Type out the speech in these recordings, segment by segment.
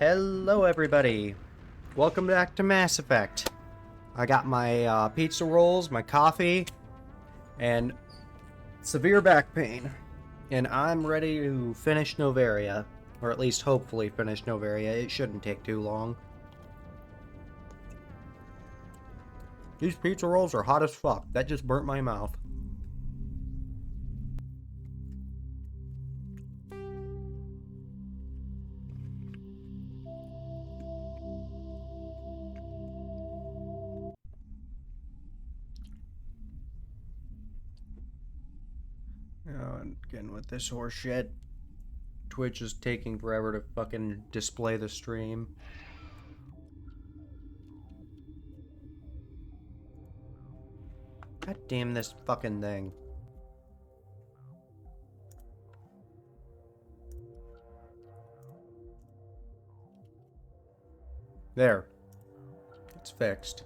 Hello, everybody. Welcome back to Mass Effect. I got my pizza rolls, my coffee, and severe back pain. And I'm ready to finish Noveria. Or at least hopefully finish Noveria. It shouldn't take too long. These pizza rolls are hot as fuck. That just burnt my mouth. And again with this horse shit. Twitch is taking forever to fucking display the stream. God damn this fucking thing. There. It's fixed.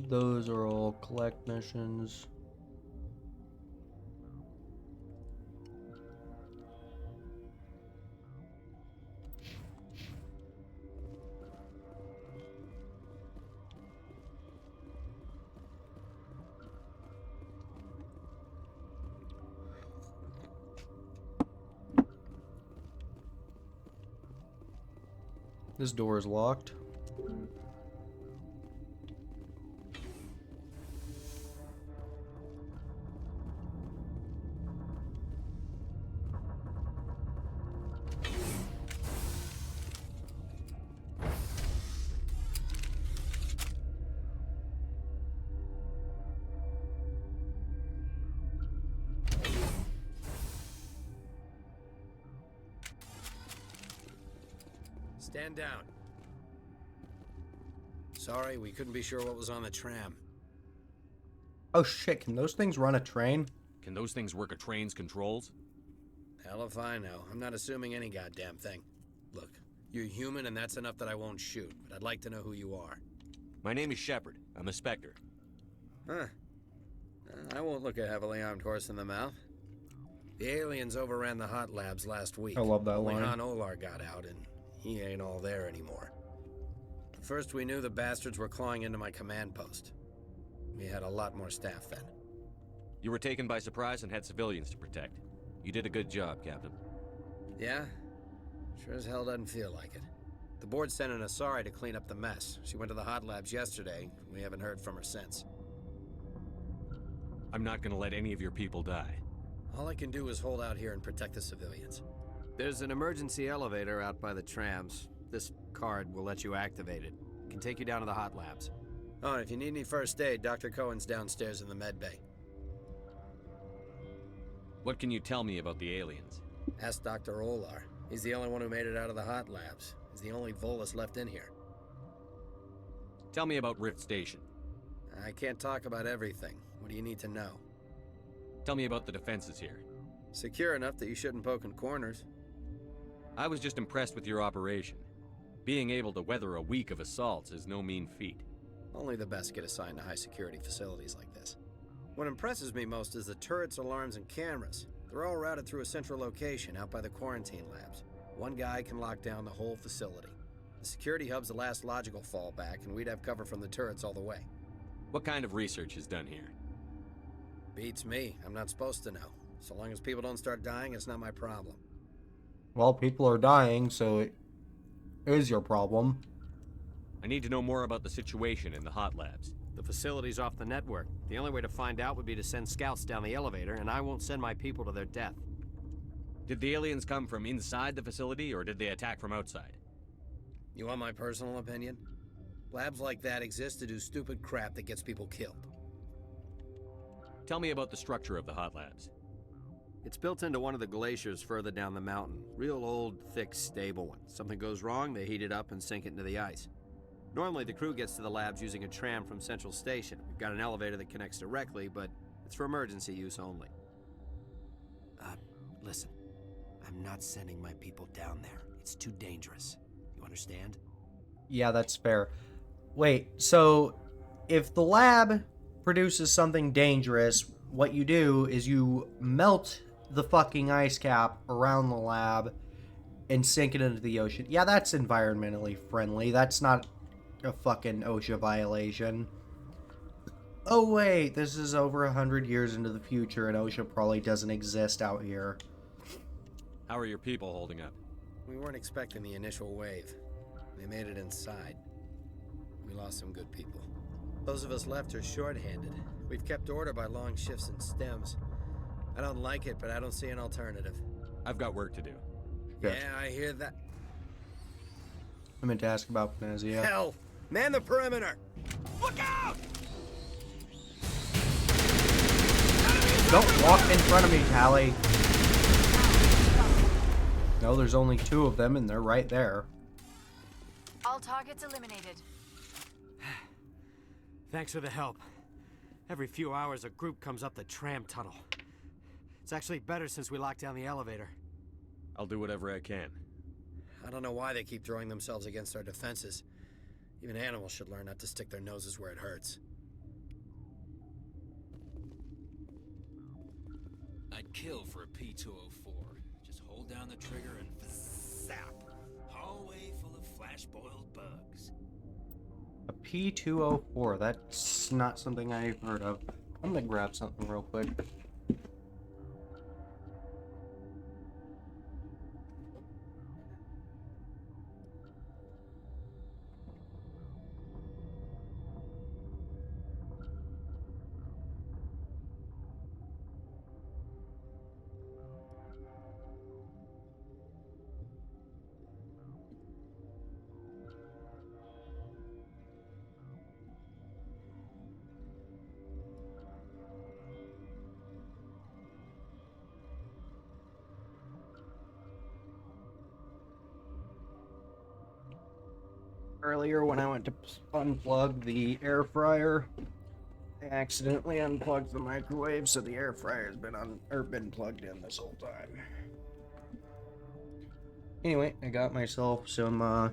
Those are all collect missions. This door is locked. Stand down. Sorry, we couldn't be sure what was on the tram. Oh shit, can those things run a train? Can those things work a train's controls? Hell if I know. I'm not assuming any goddamn thing. Look, you're human and that's enough that I won't shoot, but I'd like to know who you are. My name is Shepard. I'm a Spectre. Huh. I won't look a heavily armed horse in the mouth. The aliens overran the hot labs last week. I love that Only line. Han Olar got out and he ain't all there anymore. First we knew the bastards were clawing into my command post. We had a lot more staff then. You were taken by surprise and had civilians to protect. You did a good job, Captain. Yeah? Sure as hell doesn't feel like it. The board sent an Asari to clean up the mess. She went to the hot labs yesterday. We haven't heard from her since. I'm not gonna let any of your people die. All I can do is hold out here and protect the civilians. There's an emergency elevator out by the trams. This card will let you activate it. It can take you down to the hot labs. Oh, and if you need any first aid, Dr. Cohen's downstairs in the med bay. What can you tell me about the aliens? Ask Dr. Olar. He's the only one who made it out of the hot labs. He's the only Volus left in here. Tell me about Rift Station. I can't talk about everything. What do you need to know? Tell me about the defenses here. Secure enough that you shouldn't poke in corners. I was just impressed with your operation. Being able to weather a week of assaults is no mean feat. Only the best get assigned to high-security facilities like this. What impresses me most is the turrets, alarms, and cameras. They're all routed through a central location out by the quarantine labs. One guy can lock down the whole facility. The security hub's the last logical fallback, and we'd have cover from the turrets all the way. What kind of research is done here? Beats me. I'm not supposed to know. So long as people don't start dying, it's not my problem. Well, people are dying, so it is your problem. I need to know more about the situation in the hot labs. The facility's off the network. The only way to find out would be to send scouts down the elevator, and I won't send my people to their death. Did the aliens come from inside the facility, or did they attack from outside? You want my personal opinion? Labs like that exist to do stupid crap that gets people killed. Tell me about the structure of the hot labs. It's built into one of the glaciers further down the mountain. Real old, thick, stable one. Something goes wrong, they heat it up and sink it into the ice. Normally, the crew gets to the labs using a tram from Central Station. We've got an elevator that connects directly, but it's for emergency use only. Listen. I'm not sending my people down there. It's too dangerous. You understand? Yeah, that's fair. Wait, so if the lab produces something dangerous, what you do is you melt the fucking ice cap around the lab and sink it into the ocean. Yeah, that's environmentally friendly. That's not a fucking OSHA violation. Oh wait, this is over 100 years into the future and OSHA probably doesn't exist out here. How are your people holding up? We weren't expecting the initial wave. They made it inside. We lost some good people. Those of us left are short-handed. We've kept order by long shifts and stems. I don't like it, but I don't see an alternative. I've got work to do. Good. Yeah, I hear that. I meant to ask about Panezia. Hell! Man the perimeter! Look out! Don't walk in front of me, Tally. No, there's only 2 of them and they're right there. All targets eliminated. Thanks for the help. Every few hours, a group comes up the tram tunnel. It's actually better since we locked down the elevator. I'll do whatever I can. I don't know why they keep throwing themselves against our defenses. Even animals should learn not to stick their noses where it hurts. I'd kill for a P-204. Just hold down the trigger and zap. Hallway full of flash-boiled bugs. A P-204, that's not something I've heard of. I'm gonna grab something real quick. Earlier when I went to unplug the air fryer, I accidentally unplugged the microwave, so the air fryer's been plugged in this whole time. Anyway, I got myself some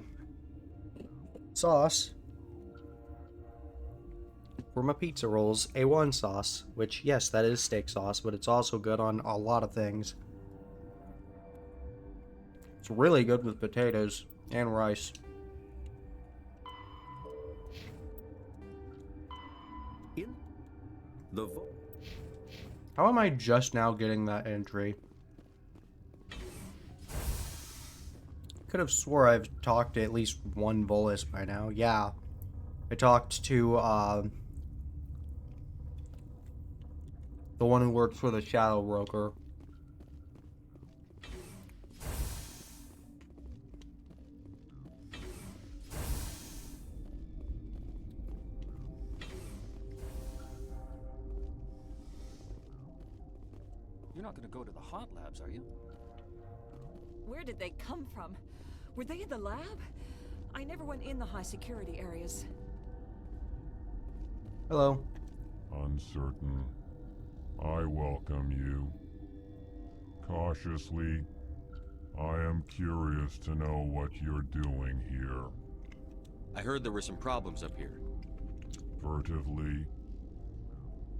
sauce for my pizza rolls, A1 sauce, which yes, that is steak sauce, but it's also good on a lot of things. It's really good with potatoes and rice. How am I just now getting that entry? Could have swore I've talked to at least one Volus by now. Yeah. I talked to, the one who works for the Shadow Broker. You're not gonna go to the hot labs, are you? Where did they come from? Were they in the lab? I never went in the high security areas. Hello. Uncertain. I welcome you. Cautiously, I am curious to know what you're doing here. I heard there were some problems up here. Furtively,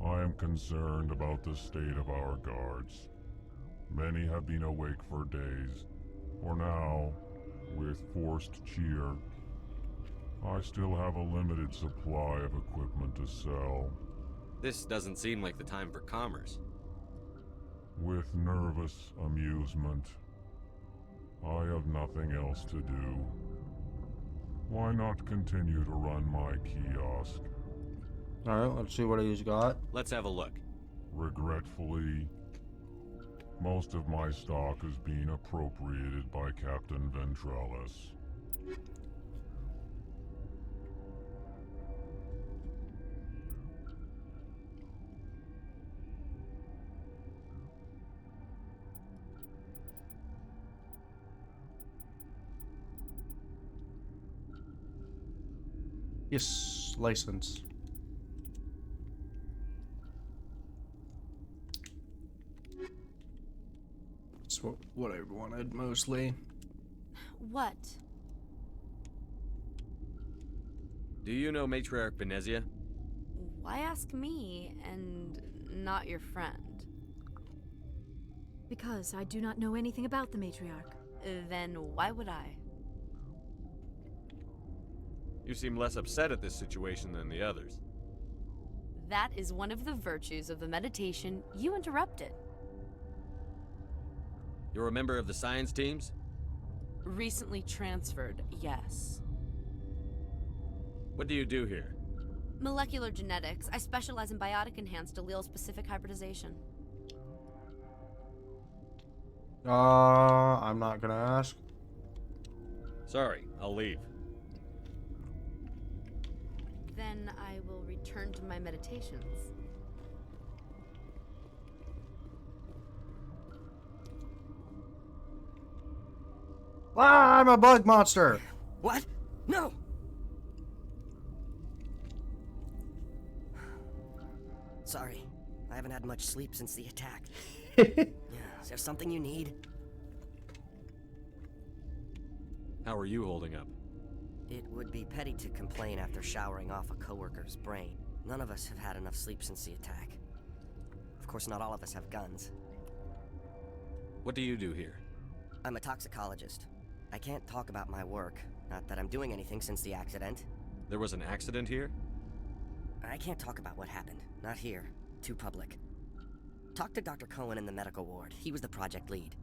I am concerned about the state of our guards. Many have been awake for days. For now, with forced cheer, I still have a limited supply of equipment to sell. This doesn't seem like the time for commerce. With nervous amusement, I have nothing else to do. Why not continue to run my kiosk? Alright, let's see what he's got. Let's have a look. Regretfully, most of my stock is being appropriated by Captain Ventralis. Yes, license. That's what I wanted mostly. What? Do you know Matriarch Benezia? Why ask me and not your friend? Because I do not know anything about the matriarch. Then why would I? You seem less upset at this situation than the others. That is one of the virtues of the meditation you interrupted. You're a member of the science teams? Recently transferred, yes. What do you do here? Molecular genetics. I specialize in biotic-enhanced allele-specific hybridization. I'm not gonna ask. Sorry, I'll leave. Then I will return to my meditations. Ah, I'm a bug monster! What? No! Sorry, I haven't had much sleep since the attack. Is there something you need? How are you holding up? It would be petty to complain after showering off a coworker's brain. None of us have had enough sleep since the attack. Of course, not all of us have guns. What do you do here? I'm a toxicologist. I can't talk about my work. Not that I'm doing anything since the accident. There was an accident here? I can't talk about what happened. Not here. Too public. Talk to Dr. Cohen in the medical ward. He was the project lead.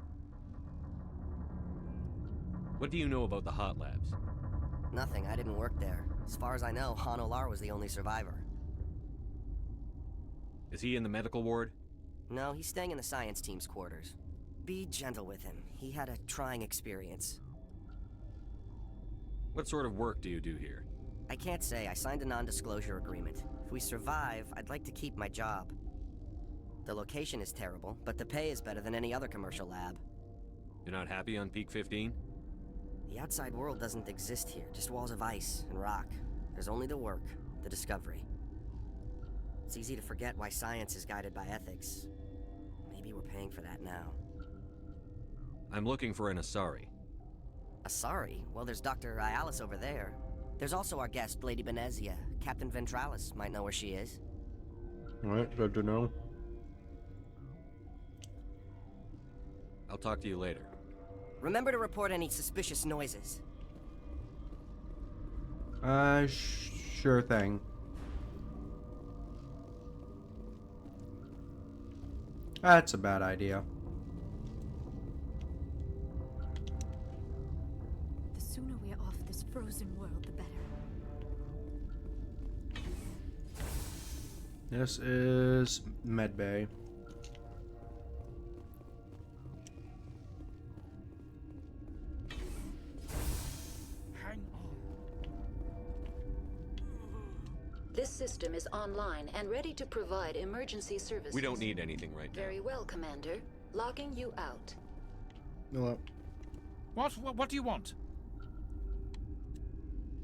What do you know about the hot labs? Nothing. I didn't work there. As far as I know, Han Olar was the only survivor. Is he in the medical ward? No, he's staying in the science team's quarters. Be gentle with him. He had a trying experience. What sort of work do you do here? I can't say. I signed a non-disclosure agreement. If we survive, I'd like to keep my job. The location is terrible, but the pay is better than any other commercial lab. You're not happy on Peak 15? The outside world doesn't exist here, just walls of ice and rock. There's only the work, the discovery. It's easy to forget why science is guided by ethics. Maybe we're paying for that now. I'm looking for an Asari. Asari? Well, there's Dr. Ayalis over there. There's also our guest, Lady Benezia. Captain Ventralis might know where she is. Alright, good to know. I'll talk to you later. Remember to report any suspicious noises. Sure thing. That's a bad idea. The sooner we are off this frozen world, the better. This is Medbay. This system is online and ready to provide emergency services. We don't need anything right now. Very well, Commander. Logging you out. No. What do you want?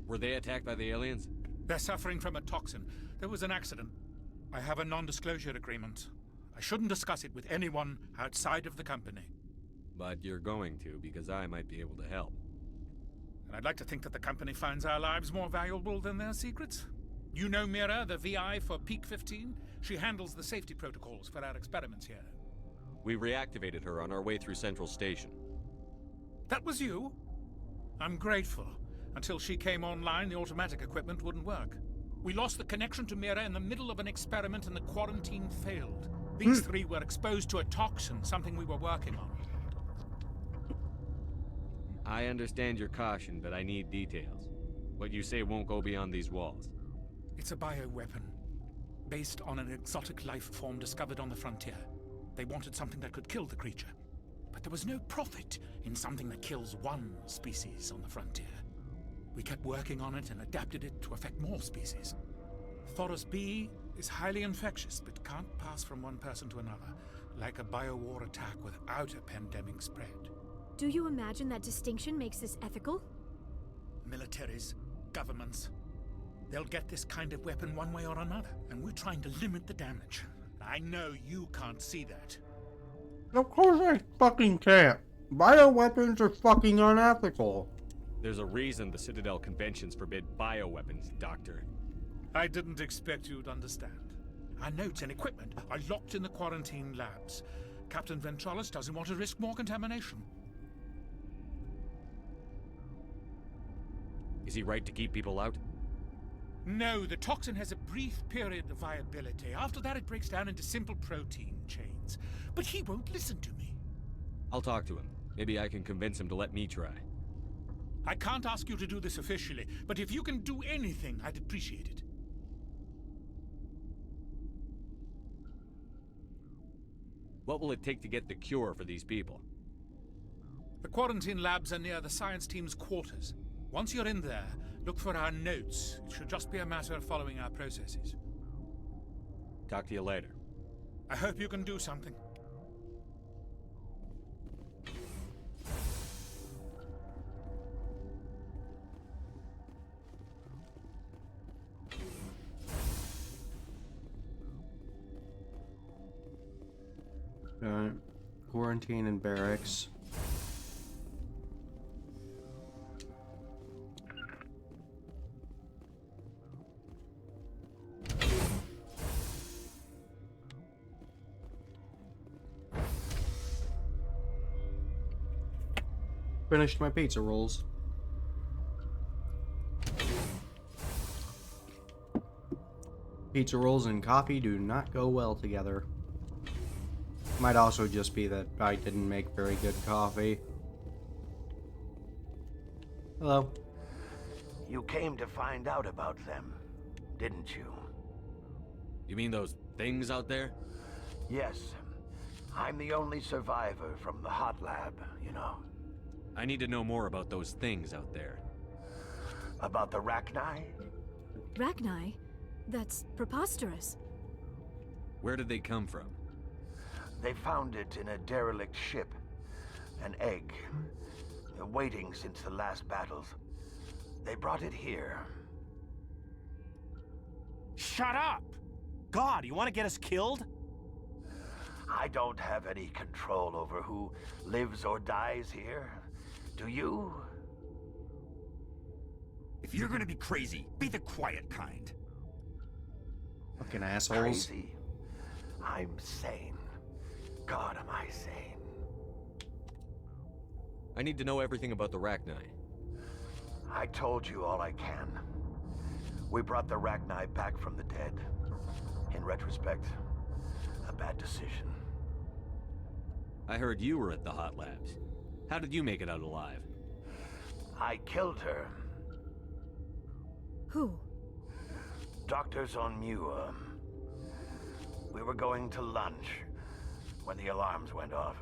Were they attacked by the aliens? They're suffering from a toxin. There was an accident. I have a non-disclosure agreement. I shouldn't discuss it with anyone outside of the company. But you're going to, because I might be able to help. And I'd like to think that the company finds our lives more valuable than their secrets. You know Mira, the VI for Peak 15? She handles the safety protocols for our experiments here. We reactivated her on our way through Central Station. That was you? I'm grateful. Until she came online, the automatic equipment wouldn't work. We lost the connection to Mira in the middle of an experiment and the quarantine failed. These three were exposed to a toxin, something we were working on. I understand your caution, but I need details. What you say won't go beyond these walls. It's a bioweapon, based on an exotic life form discovered on the frontier. They wanted something that could kill the creature, but there was no profit in something that kills one species on the frontier. We kept working on it and adapted it to affect more species. Thoros B is highly infectious, but can't pass from one person to another, like a biowar attack without a pandemic spread. Do you imagine that distinction makes this ethical? Militaries, governments, they'll get this kind of weapon one way or another, and we're trying to limit the damage. I know you can't see that. Of course I fucking can't. Bioweapons are fucking unethical. There's a reason the Citadel conventions forbid bioweapons, Doctor. I didn't expect you'd understand. Our notes and equipment are locked in the quarantine labs. Captain Ventralis doesn't want to risk more contamination. Is he right to keep people out? No, the toxin has a brief period of viability. After that, it breaks down into simple protein chains. But he won't listen to me. I'll talk to him. Maybe I can convince him to let me try. I can't ask you to do this officially, but if you can do anything, I'd appreciate it. What will it take to get the cure for these people? The quarantine labs are near the science team's quarters. Once you're in there, look for our notes. It should just be a matter of following our processes. Talk to you later. I hope you can do something. Quarantine and barracks. Finished my pizza rolls. Pizza rolls and coffee do not go well together. Might also just be that I didn't make very good coffee. Hello. You came to find out about them, didn't you? You mean those things out there? Yes. I'm the only survivor from the hot lab, you know. I need to know more about those things out there. About the Rachni? Rachni? That's preposterous. Where did they come from? They found it in a derelict ship. An egg. Waiting since the last battles. They brought it here. Shut up! God, you want to get us killed? I don't have any control over who lives or dies here. Do you? If you're gonna be crazy, be the quiet kind. Fucking assholes. Crazy? I'm sane. God, am I sane? I need to know everything about the Rachni. I told you all I can. We brought the Rachni back from the dead. In retrospect, a bad decision. I heard you were at the hot labs. How did you make it out alive? I killed her. Who? Dr. Zonmua. We were going to lunch when the alarms went off.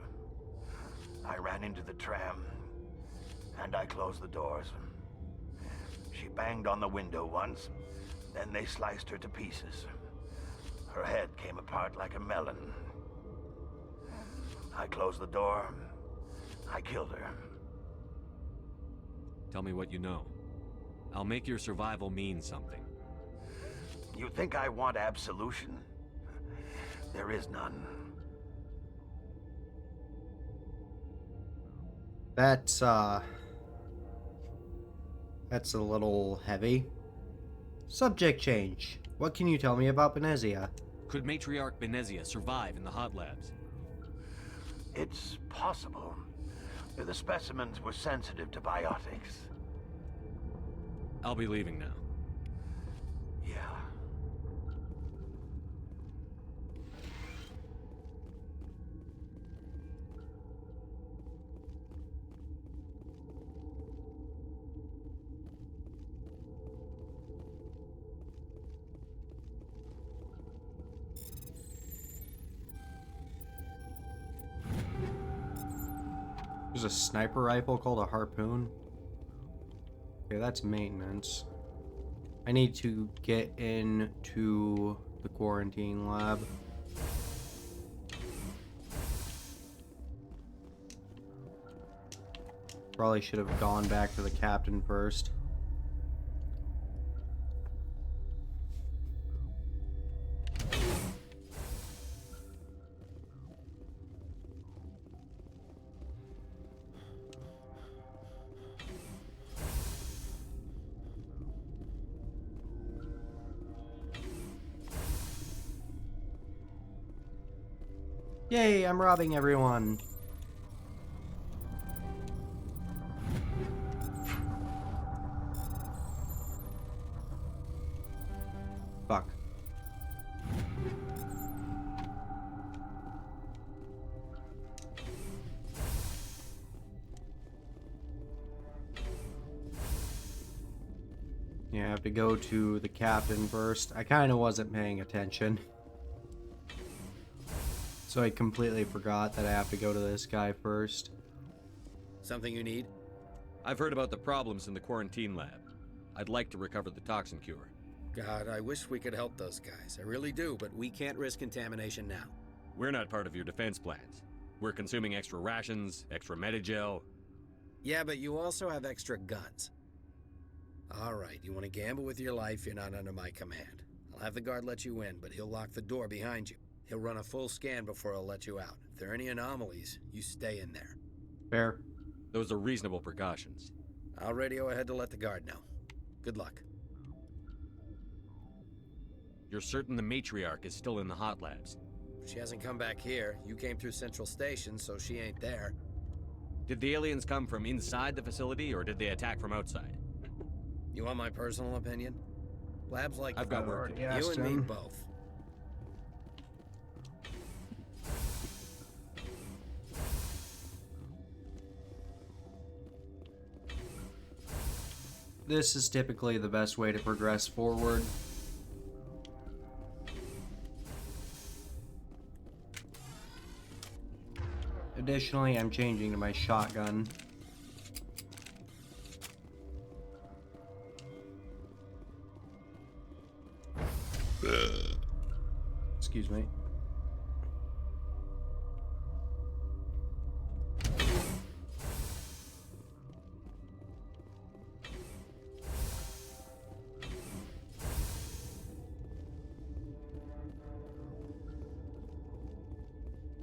I ran into the tram, and I closed the doors. She banged on the window once, then they sliced her to pieces. Her head came apart like a melon. I closed the door. I killed her. Tell me what you know. I'll make your survival mean something. You think I want absolution? There is none. That's a little heavy. Subject change. What can you tell me about Benezia? Could Matriarch Benezia survive in the hot labs? It's possible. The specimens were sensitive to biotics. I'll be leaving now. Yeah. There's a sniper rifle called a harpoon. Okay, that's maintenance. I need to get into the quarantine lab. Probably should have gone back to the captain first. Yay, I'm robbing everyone. Fuck. Yeah, I have to go to the captain first. I kind of wasn't paying attention. So I completely forgot that I have to go to this guy first. Something you need? I've heard about the problems in the quarantine lab. I'd like to recover the toxin cure. God, I wish we could help those guys. I really do, but we can't risk contamination now. We're not part of your defense plans. We're consuming extra rations, extra Medigel. Yeah, but you also have extra guns. All right, you want to gamble with your life, you're not under my command. I'll have the guard let you in, but he'll lock the door behind you. He'll run a full scan before he'll let you out. If there are any anomalies, you stay in there. Fair. Those are reasonable precautions. I'll radio ahead to let the guard know. Good luck. You're certain the matriarch is still in the hot labs? She hasn't come back here. You came through Central Station, so she ain't there. Did the aliens come from inside the facility, or did they attack from outside? You want my personal opinion? Labs like I've got work to do. You and me both. This is typically the best way to progress forward. Additionally, I'm changing to my shotgun. Excuse me.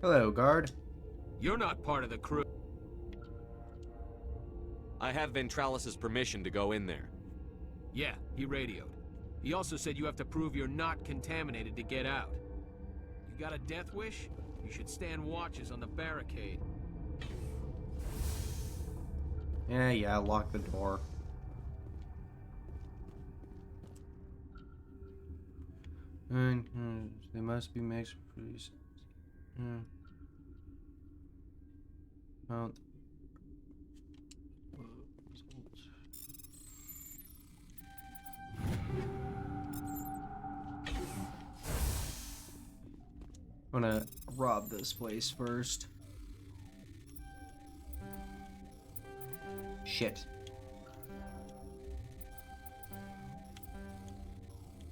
Hello, guard. You're not part of the crew. I have Ventralis's permission to go in there. Yeah, he radioed. He also said you have to prove you're not contaminated to get out. You got a death wish? You should stand watches on the barricade. Yeah, lock the door. And they must be mixed for these. Mount. I'm gonna rob this place first. Shit.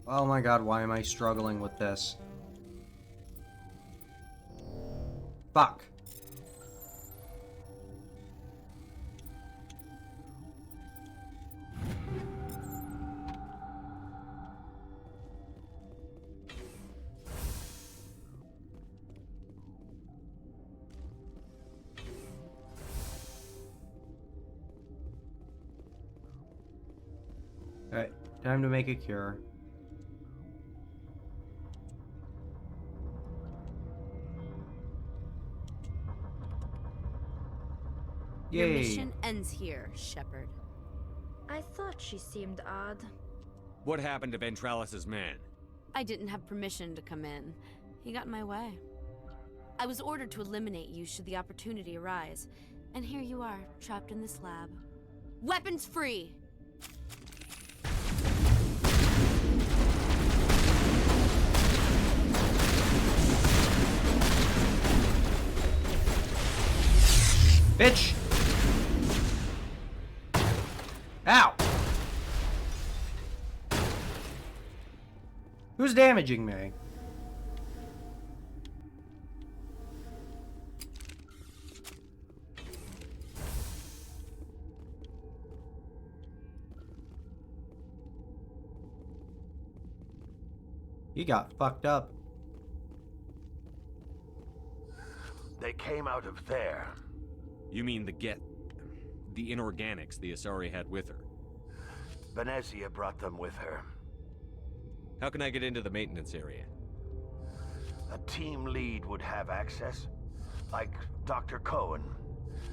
Oh my god, why am I struggling with this? Fuck. Alright, time to make a cure. Your Yay. mission ends here, Shepard. I thought she seemed odd. What happened to Ventralis's man? I didn't have permission to come in. He got in my way. I was ordered to eliminate you should the opportunity arise. And here you are, trapped in this lab. Weapons free! Bitch! Ow! Who's damaging me? He got fucked up. They came out of there. You mean the inorganics the Asari had with her? Venezia brought them with her. How can I get into the maintenance area? A team lead would have access. Like Dr. Cohen.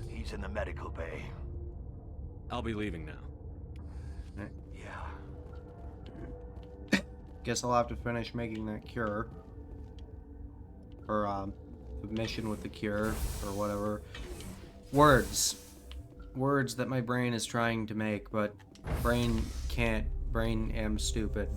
He's in the medical bay. I'll be leaving now. Yeah. Guess I'll have to finish making that cure. Or, the mission with the cure, or whatever. Words. Words that my brain is trying to make, but brain can't. Brain am stupid.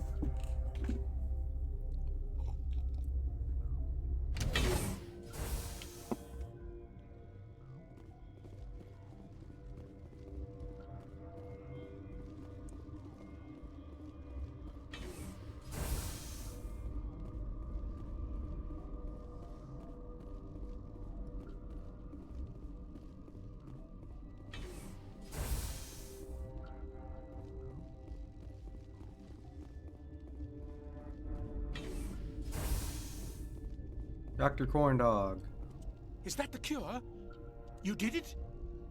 Dr. Corndog. Is that the cure? You did it?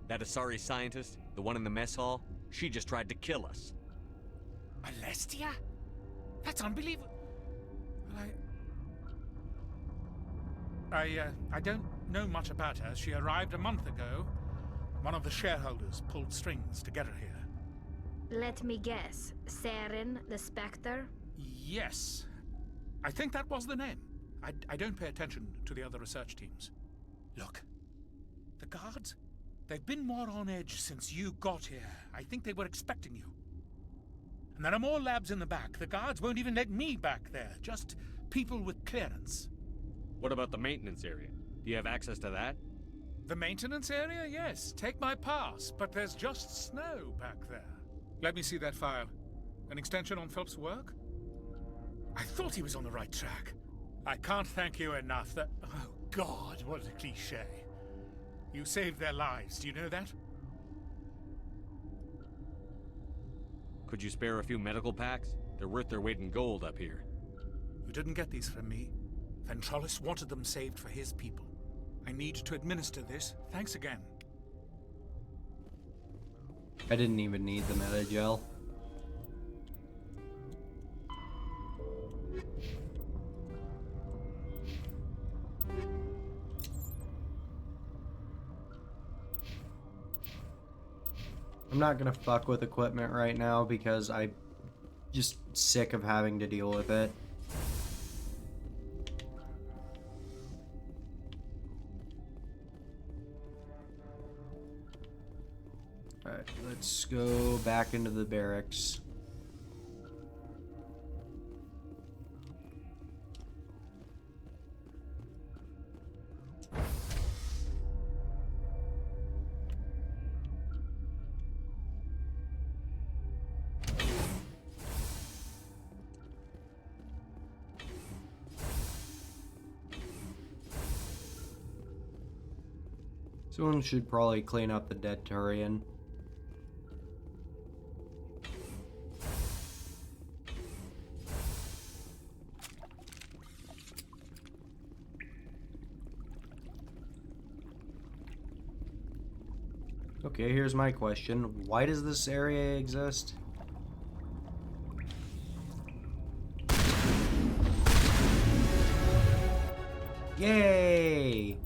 That Asari scientist, the one in the mess hall, she just tried to kill us. Alestia? That's unbelievable. I don't know much about her. She arrived a month ago. One of the shareholders pulled strings to get her here. Let me guess. Saren, the Spectre? Yes. I think that was the name. I don't pay attention to the other research teams. Look, the guards, they've been more on edge since you got here. I think they were expecting you. And there are more labs in the back. The guards won't even let me back there, just people with clearance. What about the maintenance area? Do you have access to that? The maintenance area? Yes, take my pass, but there's just snow back there. Let me see that file. An extension on Phelps' work? I thought he was on the right track. I can't thank you enough that... Oh, God, what a cliché. You saved their lives, do you know that? Could you spare a few medical packs? They're worth their weight in gold up here. You didn't get these from me. Ventralis wanted them saved for his people. I need to administer this. Thanks again. I didn't even need the Metagel. I'm not gonna fuck with equipment right now because I'm just sick of having to deal with it. Alright, let's go back into the barracks. Someone should probably clean up the dead Turian. Okay, here's my question. Why does this area exist? Yay!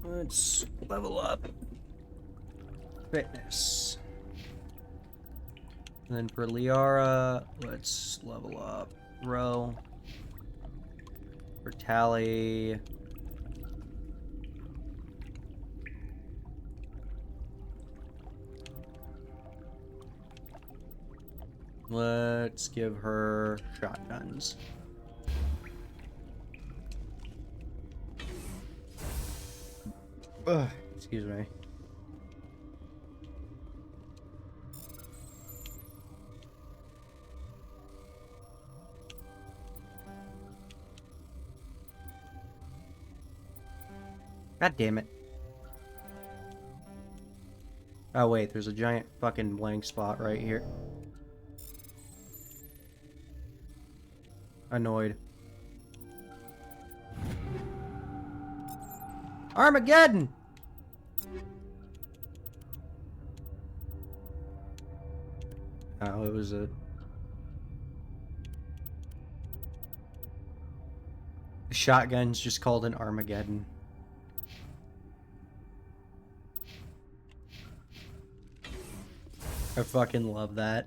Let's level up. Fitness. And then for Liara, let's level up. Row. For Tally. Let's give her shotguns. Ugh, excuse me. God damn it. Oh wait, there's a giant fucking blank spot right here. Annoyed. Armageddon! Oh, it was a... Shotgun's just called an Armageddon. I fucking love that.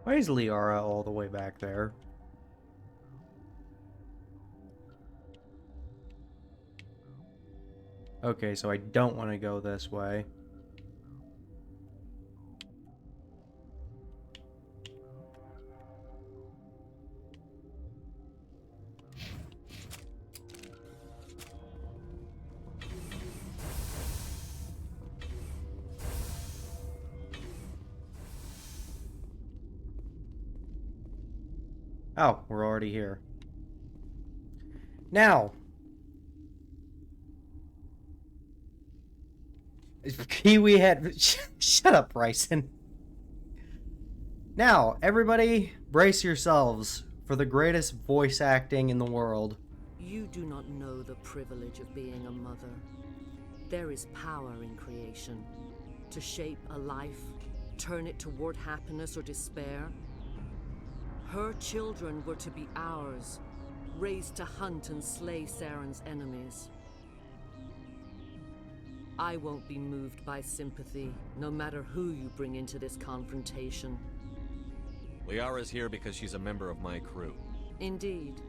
Why is Liara all the way back there? Okay, so I don't want to go this way. Oh, we're already here. Now, Kiwi had... Shut up, Bryson. Now, everybody, brace yourselves for the greatest voice acting in the world. You do not know the privilege of being a mother. There is power in creation. To shape a life, turn it toward happiness or despair. Her children were to be ours, raised to hunt and slay Saren's enemies. I won't be moved by sympathy, no matter who you bring into this confrontation. Liara's here because she's a member of my crew. Indeed.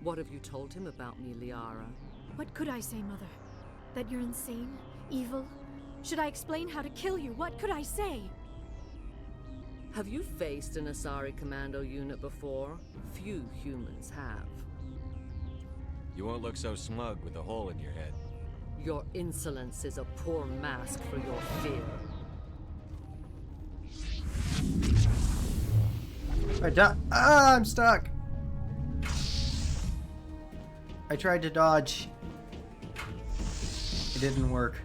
What have you told him about me, Liara? What could I say, Mother? That you're insane? Evil? Should I explain how to kill you? What could I say? Have you faced an Asari commando unit before? Few humans have. You won't look so smug with a hole in your head. Your insolence is a poor mask for your fear. I'm stuck. I tried to dodge. It didn't work.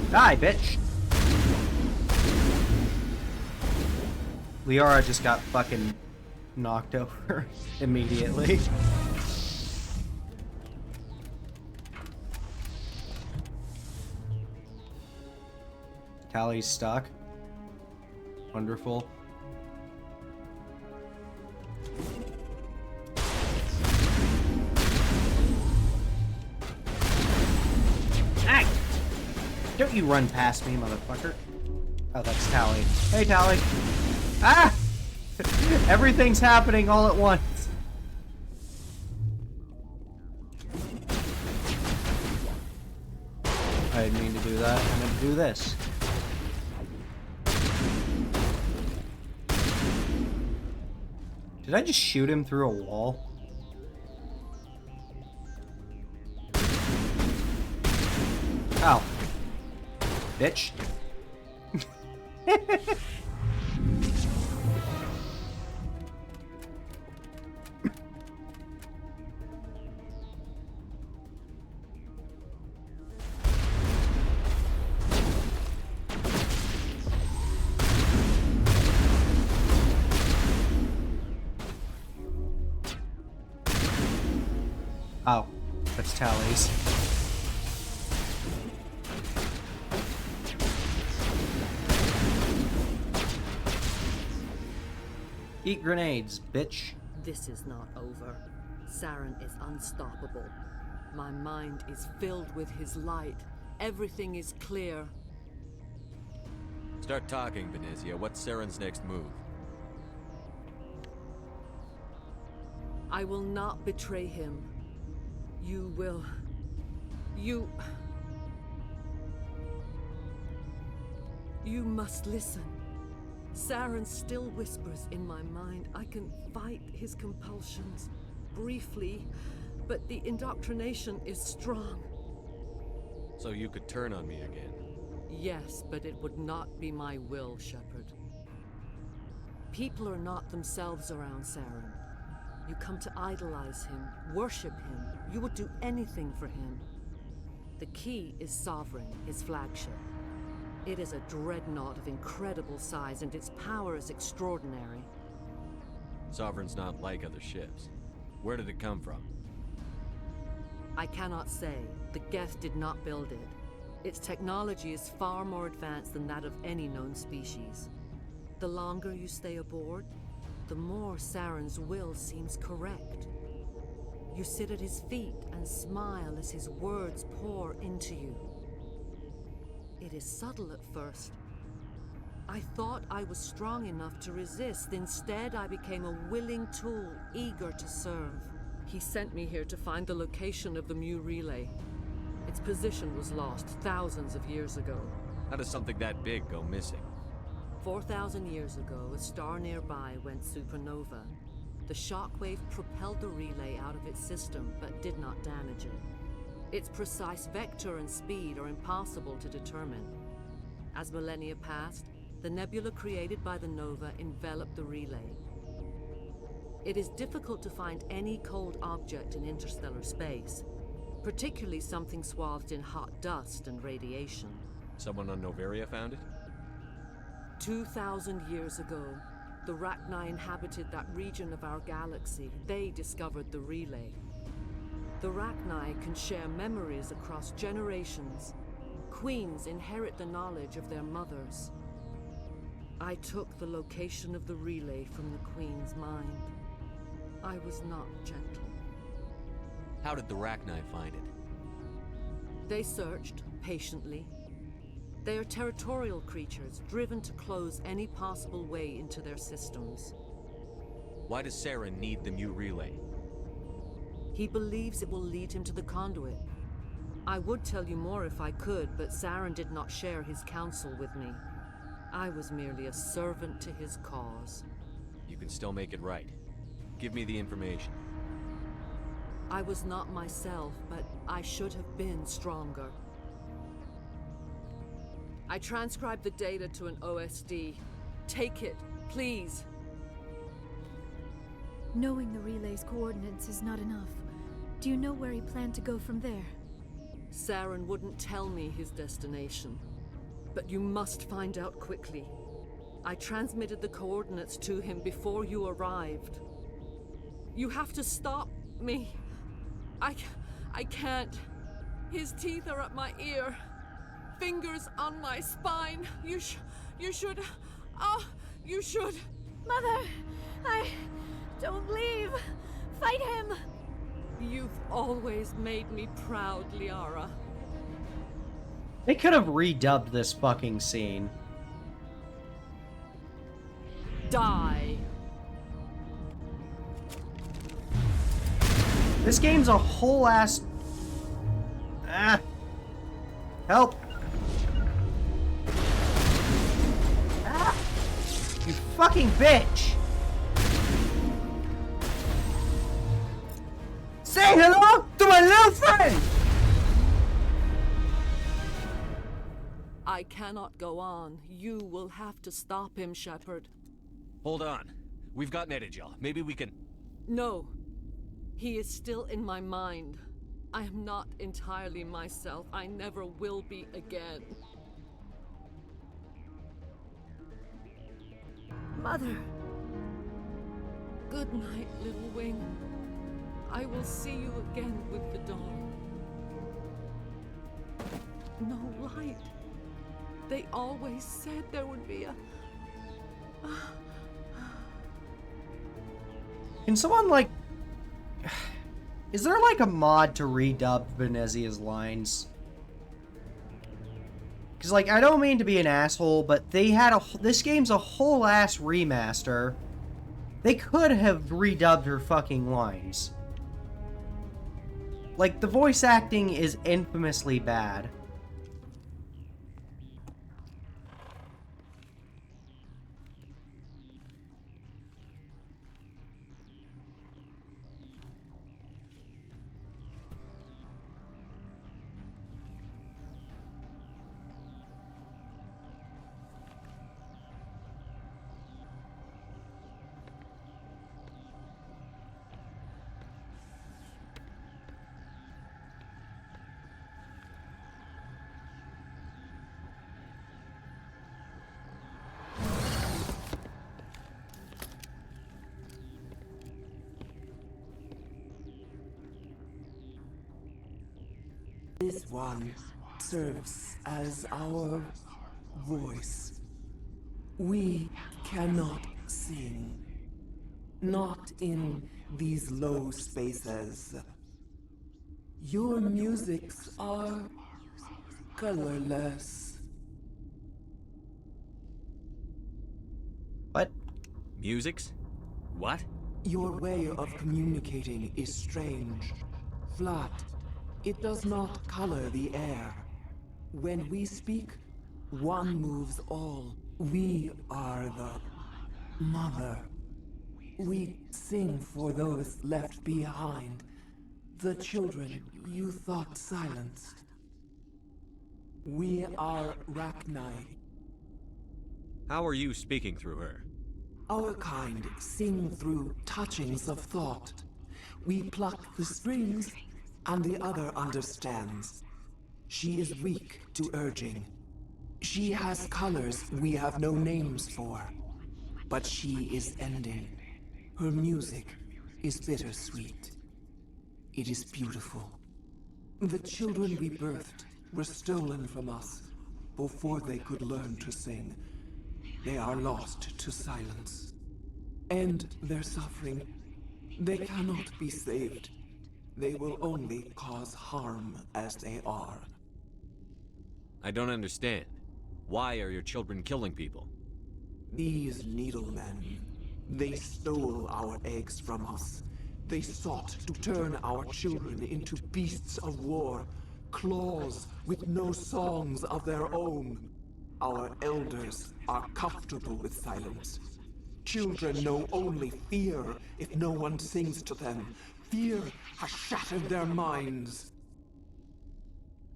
Die, bitch! Liara just got fucking knocked over immediately. Tally's stuck. Wonderful. Hey! Don't you run past me, motherfucker. Oh, that's Tally. Hey, Tally. Ah! Everything's happening all at once. I didn't mean to do that. I meant to do this. Did I just shoot him through a wall? Ow. Bitch. Oh, that's Tally's. Eat grenades, bitch. This is not over. Saren is unstoppable. My mind is filled with his light. Everything is clear. Start talking, Benezia. What's Saren's next move? I will not betray him. You will... You must listen. Saren still whispers in my mind. I can fight his compulsions briefly, but the indoctrination is strong. So you could turn on me again. Yes, but it would not be my will, Shepard. People are not themselves around Saren. You come to idolize him, worship him. You would do anything for him. The key is Sovereign, his flagship. It is a dreadnought of incredible size, and its power is extraordinary. Sovereign's not like other ships. Where did it come from? I cannot say. The Geth did not build it. Its technology is far more advanced than that of any known species. The longer you stay aboard, the more Saren's will seems correct. You sit at his feet and smile as his words pour into you. It is subtle at first. I thought I was strong enough to resist. Instead, I became a willing tool, eager to serve. He sent me here to find the location of the Mu relay. Its position was lost thousands of years ago. How does something that big go missing? 4,000 years ago, a star nearby went supernova. The shockwave propelled the relay out of its system, but did not damage it. Its precise vector and speed are impossible to determine. As millennia passed, the nebula created by the nova enveloped the relay. It is difficult to find any cold object in interstellar space, particularly something swathed in hot dust and radiation. Someone on Noveria found it? 2,000 years ago, the Rachni inhabited that region of our galaxy. They discovered the relay. The Rachni can share memories across generations. Queens inherit the knowledge of their mothers. I took the location of the relay from the Queen's mind. I was not gentle. How did the Rachni find it? They searched, patiently. They are territorial creatures, driven to close any possible way into their systems. Why does Saren need the Mu relay? He believes it will lead him to the conduit. I would tell you more if I could, but Saren did not share his counsel with me. I was merely a servant to his cause. You can still make it right. Give me the information. I was not myself, but I should have been stronger. I transcribed the data to an OSD. Take it, please. Knowing the relay's coordinates is not enough. Do you know where he planned to go from there? Saren wouldn't tell me his destination. But you must find out quickly. I transmitted the coordinates to him before you arrived. You have to stop me. I can't. His teeth are at my ear. Fingers on my spine. You should. You should. Mother, don't leave. Fight him. You've always made me proud, Liara. They could have redubbed this fucking scene. Die. This game's a whole ass... Help! You fucking bitch! Say hello to my little friend! I cannot go on. You will have to stop him, Shepard. Hold on. We've got Netagel. Maybe we can... No. He is still in my mind. I am not entirely myself. I never will be again. Mother. Good night, little wing. I will see you again with the dawn. No light. They always said there would be a... Can someone, like... Is there, like, a mod to redub Venezia's lines? Because, like, I don't mean to be an asshole, but they had a... This game's a whole-ass remaster. They could have redubbed her fucking lines. Like, the voice acting is infamously bad. This one serves as our voice. We cannot sing. Not in these low spaces. Your musics are colorless. What? Musics? What? Your way of communicating is strange. Flat. It does not color the air. When we speak, one moves all. We are the mother. We sing for those left behind. The children you thought silenced. We are Rachni. How are you speaking through her? Our kind sing through touchings of thought. We pluck the strings, and the other understands. She is weak to urging. She has colors we have no names for. But she is ending. Her music is bittersweet. It is beautiful. The children we birthed were stolen from us before they could learn to sing. They are lost to silence. End their suffering. They cannot be saved. They will only cause harm as they are. I don't understand. Why are your children killing people? These needlemen, they stole our eggs from us. They sought to turn our children into beasts of war, claws with no songs of their own. Our elders are comfortable with silence. Children know only fear if no one sings to them. Fear has shattered their minds.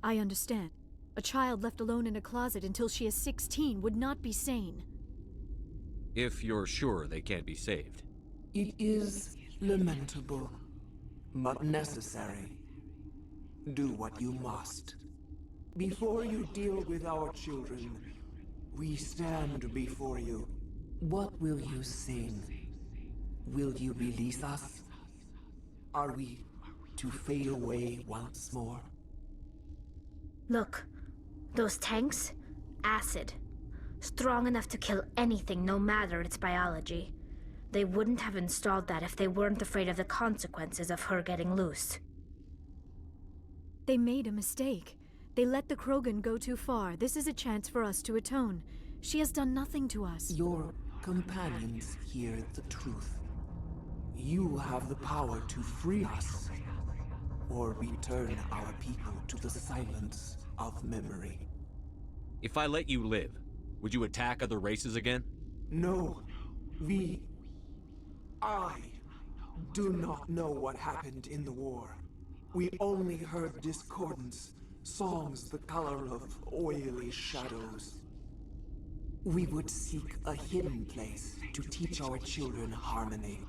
I understand. A child left alone in a closet until she is 16 would not be sane. If you're sure they can't be saved. It is lamentable, but necessary. Do what you must. Before you deal with our children, we stand before you. What will you sing? Will you release us? Are we to fade away once more? Look, those tanks? Acid. Strong enough to kill anything, no matter its biology. They wouldn't have installed that if they weren't afraid of the consequences of her getting loose. They made a mistake. They let the Krogan go too far. This is a chance for us to atone. She has done nothing to us. Your companions hear the truth. You have the power to free us, or return our people to the silence of memory. If I let you live, would you attack other races again? No. I do not know what happened in the war. We only heard discordance, songs the color of oily shadows. We would seek a hidden place to teach our children harmony.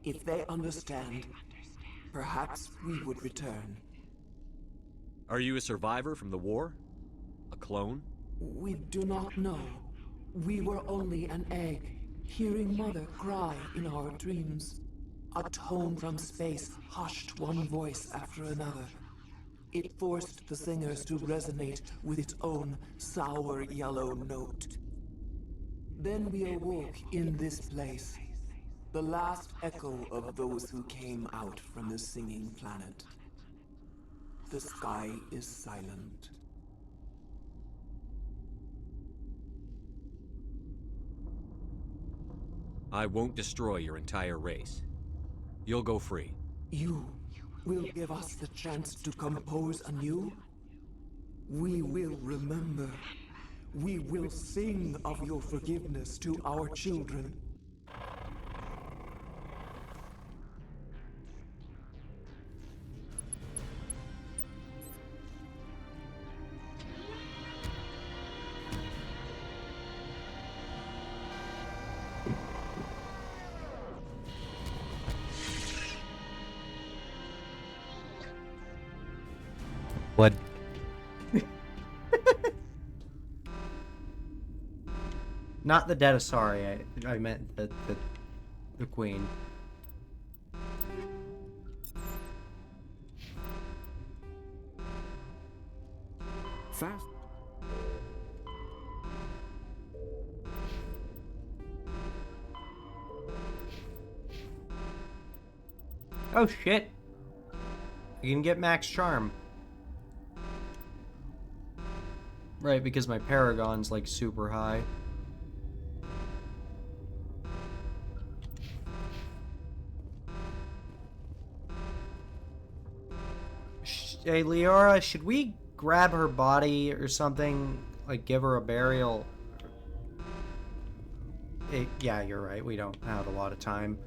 If they understand, perhaps we would return. Are you a survivor from the war? A clone? We do not know. We were only an egg, hearing Mother cry in our dreams. A tone from space hushed one voice after another. It forced the singers to resonate with its own sour yellow note. Then we awoke in this place, the last echo of those who came out from the singing planet. The sky is silent. I won't destroy your entire race. You'll go free. You will give us the chance to compose anew? We will remember. We will sing of your forgiveness to our children. What? Not the Dedasari, I meant the queen. fast. Oh shit. You can get max charm. Right, because my Paragon's like super high. Hey Leora, should we grab her body or something? Like give her a burial? Yeah, you're right. We don't have a lot of time.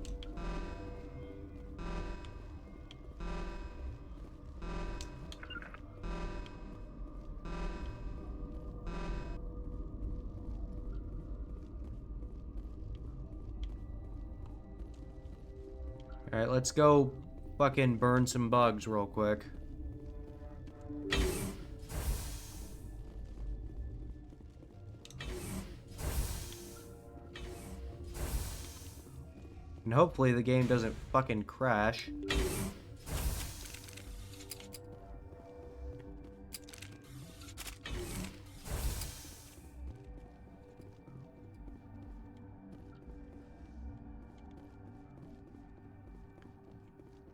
Alright, let's go fucking burn some bugs real quick. And hopefully the game doesn't fucking crash.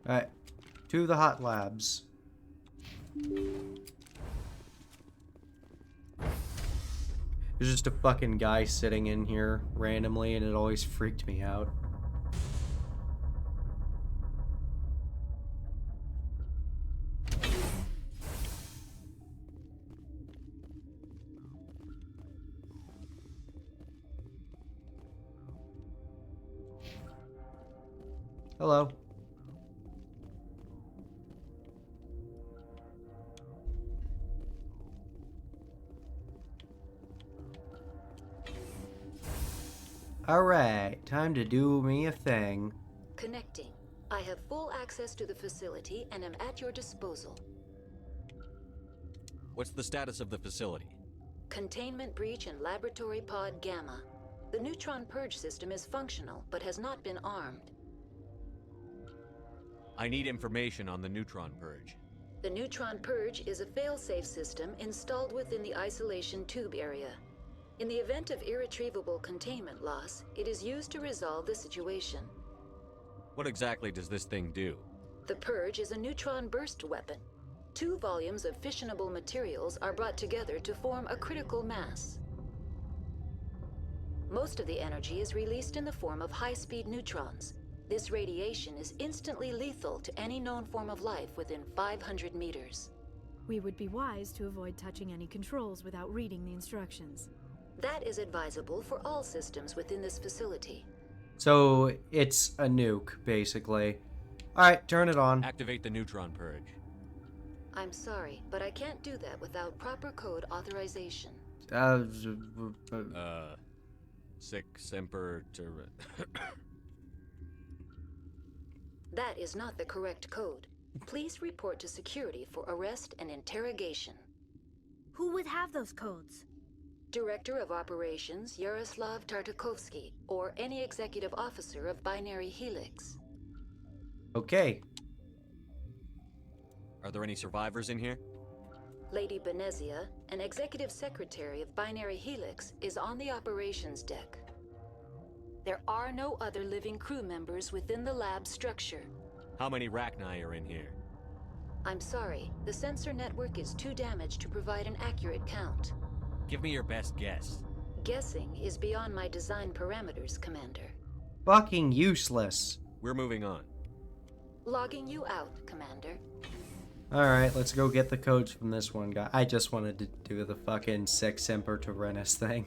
Alright, to the hot labs. There's just a fucking guy sitting in here randomly and it always freaked me out. Hello. Alright, time to do me a thing. Connecting. I have full access to the facility and am at your disposal. What's the status of the facility? Containment breach in Laboratory Pod Gamma. The neutron purge system is functional, but has not been armed. I need information on the neutron purge. The neutron purge is a fail-safe system installed within the isolation tube area. In the event of irretrievable containment loss, it is used to resolve the situation. What exactly does this thing do? The purge is a neutron burst weapon. 2 volumes of fissionable materials are brought together to form a critical mass. Most of the energy is released in the form of high-speed neutrons. This radiation is instantly lethal to any known form of life within 500 meters. We would be wise to avoid touching any controls without reading the instructions. That is advisable for all systems within this facility. So, it's a nuke, basically. Alright, turn it on. Activate the neutron purge. I'm sorry, but I can't do that without proper code authorization. Sic semper That is not the correct code. Please report to security for arrest and interrogation. Who would have those codes? Director of Operations Yaroslav Tartakovsky, or any executive officer of Binary Helix. Okay. Are there any survivors in here? Lady Benezia, an executive secretary of Binary Helix, is on the operations deck. There are no other living crew members within the lab structure. How many Rachni are in here? I'm sorry, the sensor network is too damaged to provide an accurate count. Give me your best guess. Guessing is beyond my design parameters, Commander. Fucking useless. We're moving on. Logging you out, Commander. Alright, let's go get the codes from this one guy. I just wanted to do the fucking Sic Semper Tyrannis thing.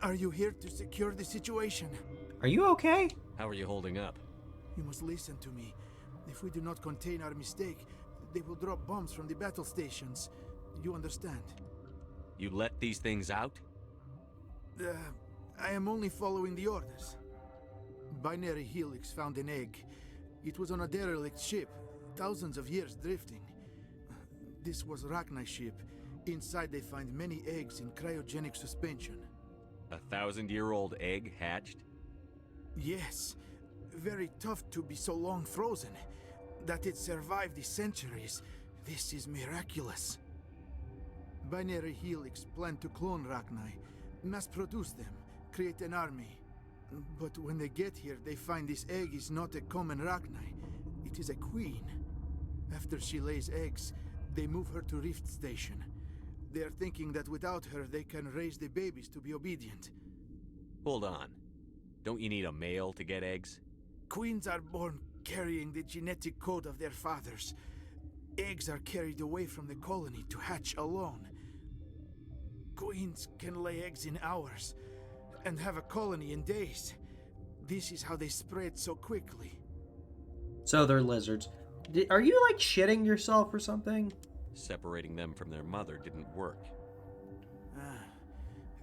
Are you here to secure the situation? Are you okay? How are you holding up? You must listen to me. If we do not contain our mistake, they will drop bombs from the battle stations. You understand? You let these things out? I am only following the orders. Binary Helix found an egg. It was on a derelict ship, thousands of years drifting. This was Rachni's ship. Inside they find many eggs in cryogenic suspension. 1,000-year-old egg hatched? Yes. Very tough to be so long frozen. That it survived the centuries. This is miraculous. Binary Helix planned to clone Rachni, mass-produce them, create an army. But when they get here, they find this egg is not a common Rachni. It is a queen. After she lays eggs, they move her to Rift Station. They are thinking that without her, they can raise the babies to be obedient. Hold on. Don't you need a male to get eggs? Queens are born carrying the genetic code of their fathers. Eggs are carried away from the colony to hatch alone. Queens can lay eggs in hours and have a colony in days. This is how they spread so quickly. So they're lizards. Are you like shitting yourself or something? Separating them from their mother didn't work.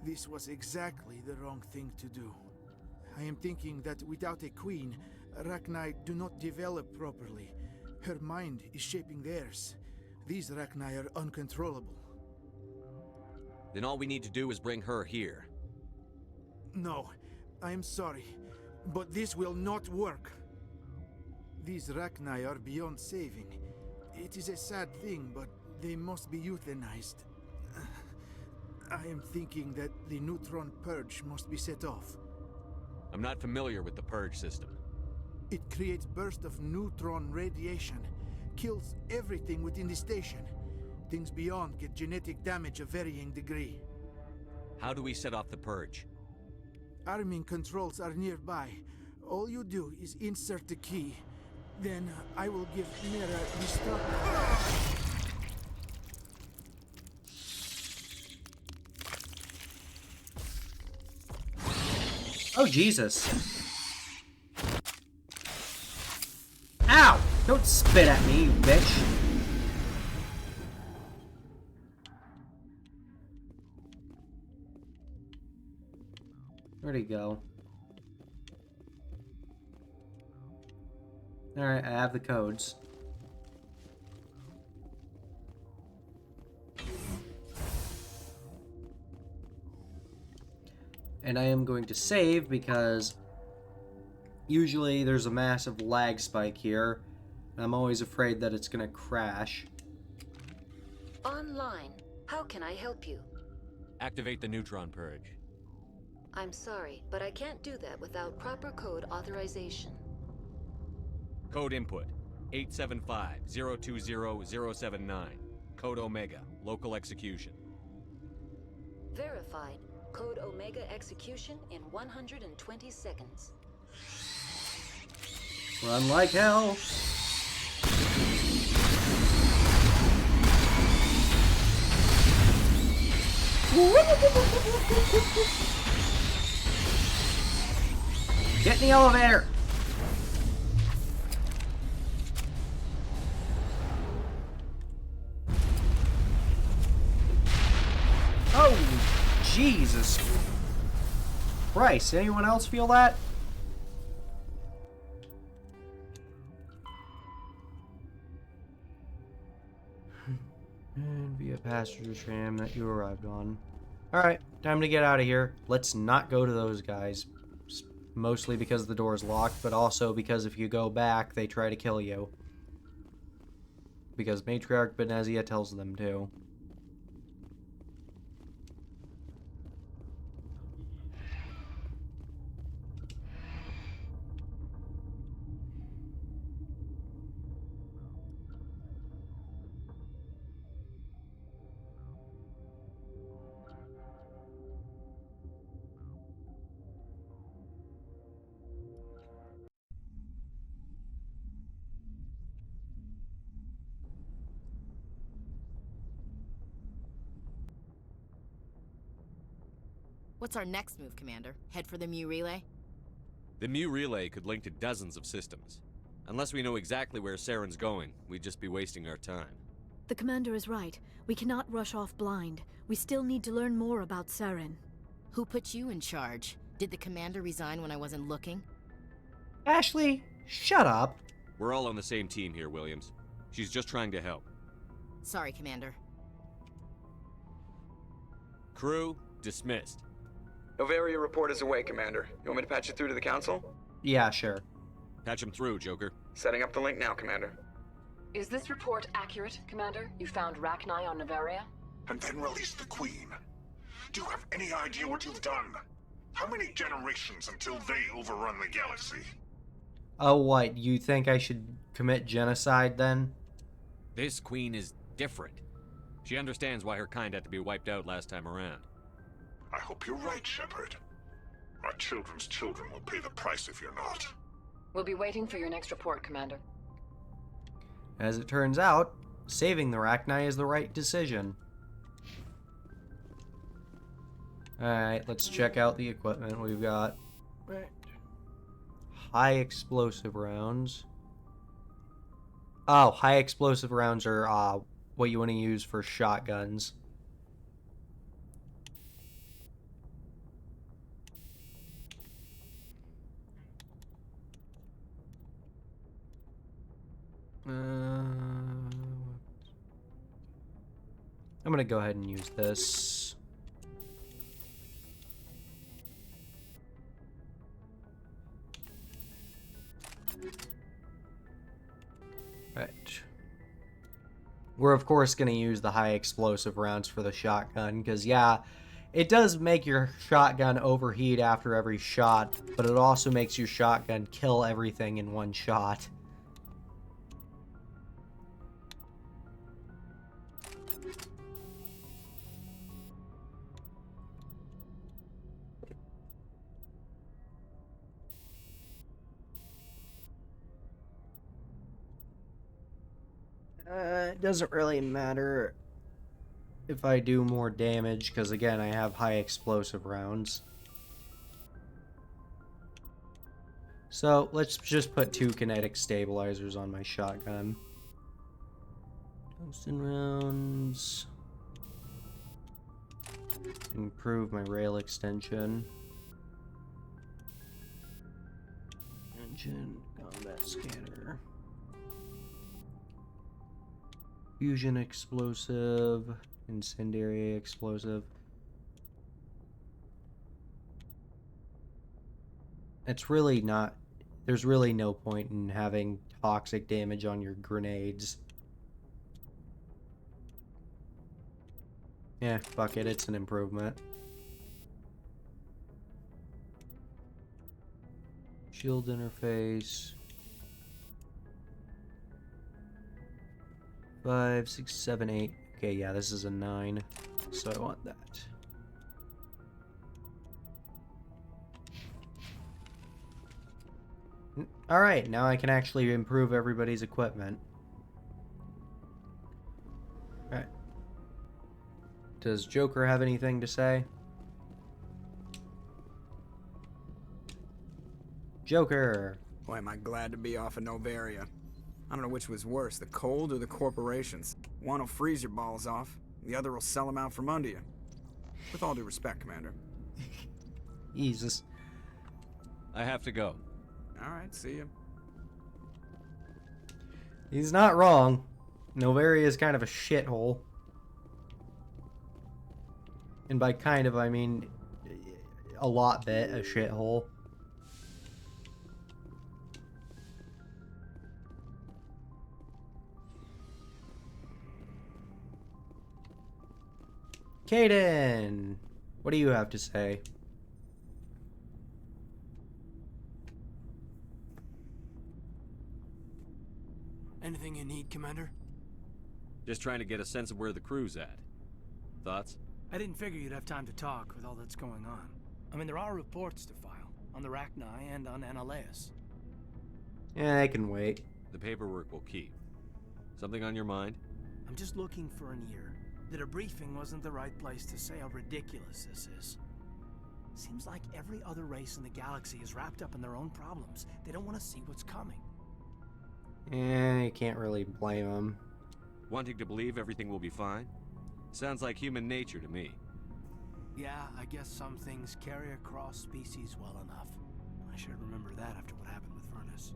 This was exactly the wrong thing to do. I am thinking that without a queen, Rachni do not develop properly. Her mind is shaping theirs. These Rachni are uncontrollable. Then all we need to do is bring her here. No, I am sorry, but this will not work. These Rachni are beyond saving. It is a sad thing, but they must be euthanized. I am thinking that the neutron purge must be set off. I'm not familiar with the purge system. It creates bursts of neutron radiation, kills everything within the station. Things beyond get genetic damage of varying degree. How do we set off the purge? Arming controls are nearby. All you do is insert the key. Then I will give Mira the start. Oh, Jesus. Ow! Don't spit at me, you bitch. Where'd he go? Alright, I have the codes. And I am going to save because usually there's a massive lag spike here. And I'm always afraid that it's going to crash. Online. How can I help you? Activate the neutron purge. I'm sorry, but I can't do that without proper code authorization. Code input 875-020-079. Code Omega. Local execution. Verified. Code Omega execution in 120 seconds. Run like hell. Get in the elevator. Oh, Jesus Christ. Anyone else feel that? And via passenger tram that you arrived on. Alright, time to get out of here. Let's not go to those guys. Mostly because the door is locked, but also because if you go back, they try to kill you. Because Matriarch Benezia tells them to. What's our next move, Commander? Head for the Mu Relay? The Mu Relay could link to dozens of systems. Unless we know exactly where Saren's going, we'd just be wasting our time. The Commander is right. We cannot rush off blind. We still need to learn more about Saren. Who put you in charge? Did the Commander resign when I wasn't looking? Ashley, shut up. We're all on the same team here, Williams. She's just trying to help. Sorry, Commander. Crew, dismissed. Novaria report is away, Commander. You want me to patch it through to the Council? Yeah, sure. Patch him through, Joker. Setting up the link now, Commander. Is this report accurate, Commander? You found Rachni on Novaria? and then release the Queen. Do you have any idea what you've done? How many generations until they overrun the galaxy? Oh, what? You think I should commit genocide then? This queen is different. She understands why her kind had to be wiped out last time around. I hope you're right, Shepard. Our children's children will pay the price if you're not. We'll be waiting for your next report, Commander. As it turns out, saving the Rachni is the right decision. Alright, let's check out the equipment we've got. High explosive rounds. Oh, high explosive rounds are what you want to use for shotguns. I'm gonna go ahead and use this. Right. We're of course gonna use the high explosive rounds for the shotgun, because yeah, it does make your shotgun overheat after every shot, but it also makes your shotgun kill everything in one shot. It doesn't really matter if I do more damage, because again, I have high explosive rounds. So, let's just put 2 kinetic stabilizers on my shotgun. Tungsten rounds. Improve my rail extension. Engine, combat scanner. Fusion explosive, incendiary explosive. It's really not, there's really no point in having toxic damage on your grenades. Yeah, fuck it, it's an improvement. Shield interface. 5, 6, 7, 8. Okay, yeah, this is a 9. So I want that. Alright, now I can actually improve everybody's equipment. Alright. Does Joker have anything to say? Joker! Boy, am I glad to be off of Novaria. I don't know which was worse, the cold or the corporations. One will freeze your balls off, the other will sell them out from under you. With all due respect, Commander. Jesus. I have to go. Alright, see you. He's not wrong. Novaria is kind of a shithole. And by kind of, I mean a lot bit a shithole. Kaidan, what do you have to say? Anything you need, Commander? Just trying to get a sense of where the crew's at. Thoughts? I didn't figure you'd have time to talk with all that's going on. I mean, there are reports to file on the Rachni and on Annaleus. Yeah, I can wait. The paperwork will keep. Something on your mind? I'm just looking for an ear. The debriefing wasn't the right place to say how ridiculous this is. Seems like every other race in the galaxy is wrapped up in their own problems. They don't want to see what's coming. Yeah, you can't really blame them. Wanting to believe everything will be fine? Sounds like human nature to me. Yeah, I guess some things carry across species well enough. I should remember that after what happened with Vernus.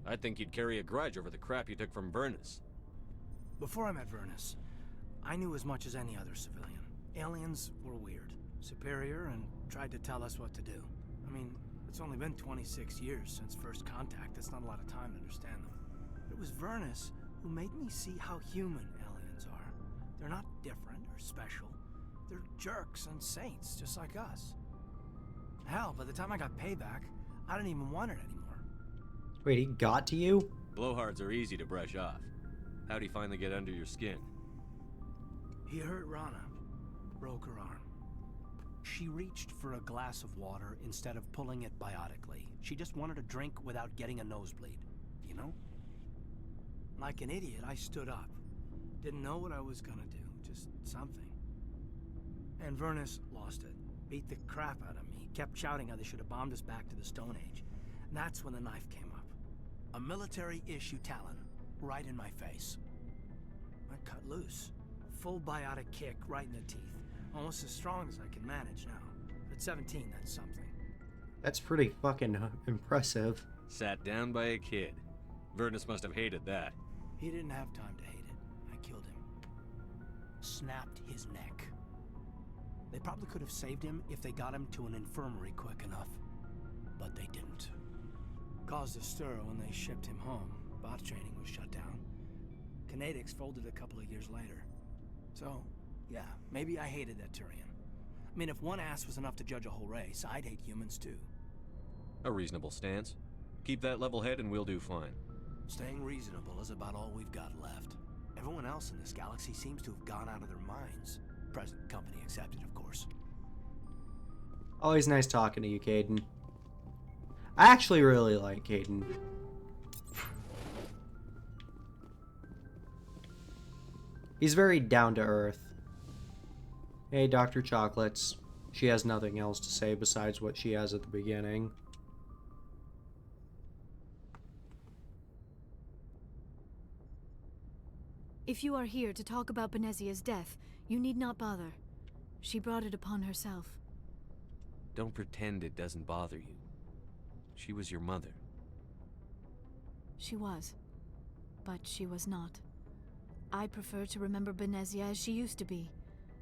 I think you'd carry a grudge over the crap you took from Vernus. Before I met Vernus, I knew as much as any other civilian. Aliens were weird, superior, and tried to tell us what to do. I mean, it's only been 26 years since first contact. That's not a lot of time to understand them. But it was Vernus who made me see how human aliens are. They're not different or special. They're jerks and saints, just like us. Hell, by the time I got payback, I didn't even want it anymore. Wait, he got to you? Blowhards are easy to brush off. How'd he finally get under your skin? He hurt Rana. Broke her arm. She reached for a glass of water instead of pulling it biotically. She just wanted a drink without getting a nosebleed, you know? Like an idiot, I stood up. Didn't know what I was gonna do, just something. And Vernus lost it. Beat the crap out of me. Kept shouting how they should have bombed us back to the Stone Age. And that's when the knife came up. A military-issue Talon, right in my face. I cut loose. Full biotic kick right in the teeth. Almost as strong as I can manage now. At 17, that's something. That's pretty fucking impressive. Sat down by a kid. Vernus must have hated that. He didn't have time to hate it. I killed him. Snapped his neck. They probably could have saved him if they got him to an infirmary quick enough. But they didn't. Caused a stir when they shipped him home. Bot training was shut down. Kinetics folded a couple of years later. So, yeah, maybe I hated that Turian. I mean, if one ass was enough to judge a whole race, I'd hate humans too. A reasonable stance. Keep that level head and we'll do fine. Staying reasonable is about all we've got left. Everyone else in this galaxy seems to have gone out of their minds. Present company accepted, of course. Always nice talking to you, Kaidan. I actually really like Kaidan. He's very down to earth. Hey, Dr. Chocolates. She has nothing else to say besides what she has at the beginning. If you are here to talk about Benezia's death, you need not bother. She brought it upon herself. Don't pretend it doesn't bother you. She was your mother. She was. But she was not. I prefer to remember Benezia as she used to be,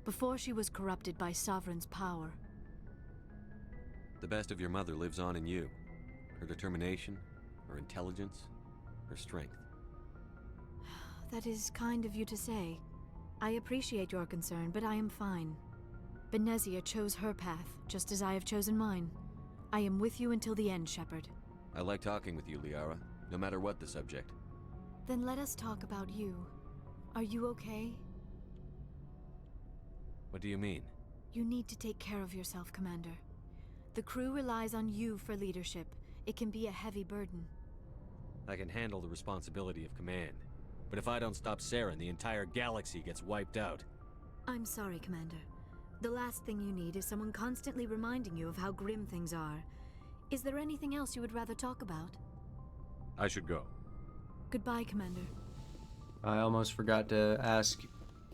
before she was corrupted by Sovereign's power. The best of your mother lives on in you. Her determination, her intelligence, her strength. That is kind of you to say. I appreciate your concern, but I am fine. Benezia chose her path, just as I have chosen mine. I am with you until the end, Shepard. I like talking with you, Liara, no matter what the subject. Then let us talk about you. Are you okay? What do you mean? You need to take care of yourself, Commander. The crew relies on you for leadership. It can be a heavy burden. I can handle the responsibility of command. But if I don't stop Saren, the entire galaxy gets wiped out. I'm sorry, Commander. The last thing you need is someone constantly reminding you of how grim things are. Is there anything else you would rather talk about? I should go. Goodbye, Commander. I almost forgot to ask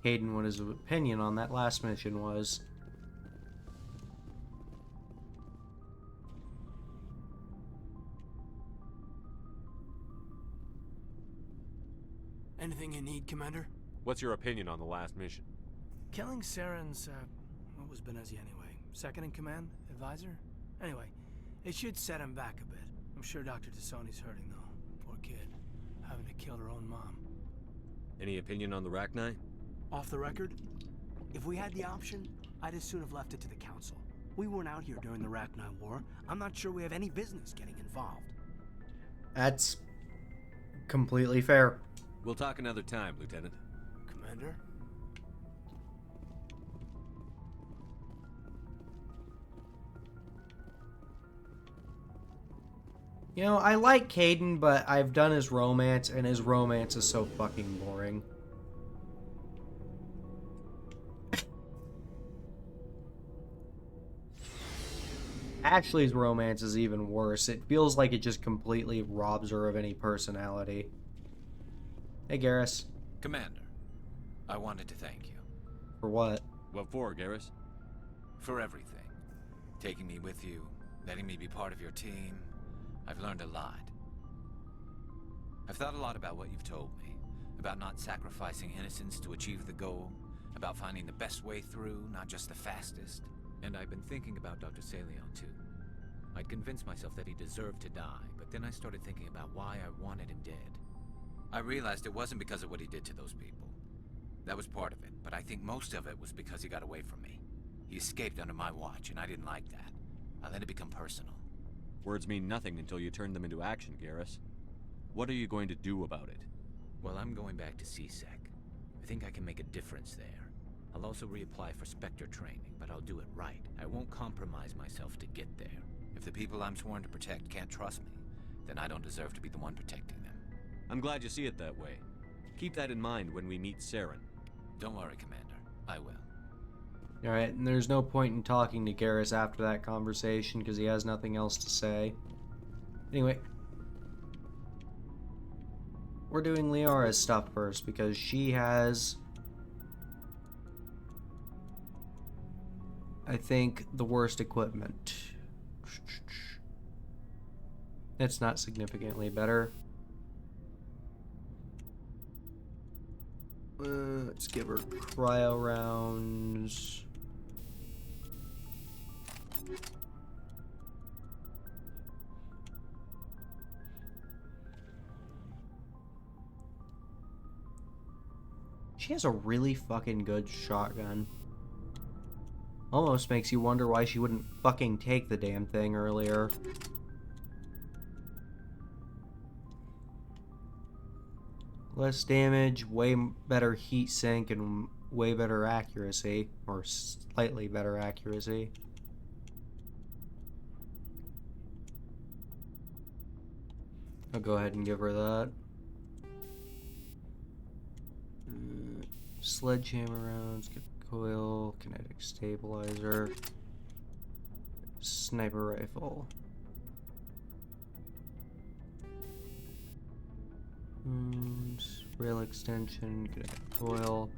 Kaidan what his opinion on that last mission was. Anything you need, Commander? What's your opinion on the last mission? Killing Saren's, what was Benezia anyway? Second in command? Advisor? Anyway, it should set him back a bit. I'm sure Dr. Tassoni's hurting, though. Poor kid. Having to kill her own mom. Any opinion on the Rachni? Off the record? If we had the option, I'd as soon have left it to the Council. We weren't out here during the Rachni War. I'm not sure we have any business getting involved. That's completely fair. We'll talk another time, Lieutenant. Commander? You know, I like Kaidan, but I've done his romance, and his romance is so fucking boring. Ashley's romance is even worse. It feels like it just completely robs her of any personality. Hey, Garrus. Commander, I wanted to thank you. For what? What for, Garrus? For everything. Taking me with you, letting me be part of your team. I've learned a lot. I've thought a lot about what you've told me. About not sacrificing innocence to achieve the goal. About finding the best way through, not just the fastest. And I've been thinking about Dr. Saleon, too. I'd convinced myself that he deserved to die, but then I started thinking about why I wanted him dead. I realized it wasn't because of what he did to those people. That was part of it, but I think most of it was because he got away from me. He escaped under my watch, and I didn't like that. I let it become personal. Words mean nothing until you turn them into action, Garrus. What are you going to do about it? Well, I'm going back to CSEC. I think I can make a difference there. I'll also reapply for Spectre training, but I'll do it right. I won't compromise myself to get there. If the people I'm sworn to protect can't trust me, then I don't deserve to be the one protecting them. I'm glad you see it that way. Keep that in mind when we meet Saren. Don't worry, Commander. I will. Alright, and there's no point in talking to Garrus after that conversation because he has nothing else to say. Anyway, we're doing Liara's stuff first because she has, I think, the worst equipment. It's not significantly better. Let's give her cryo rounds. She has a really fucking good shotgun. Almost makes you wonder why she wouldn't fucking take the damn thing earlier. Less damage, way better heat sink, and way better accuracy. Or slightly better accuracy. I'll go ahead and give her that. Sledgehammer rounds, get coil, kinetic stabilizer, sniper rifle. Rail extension, kinetic coil.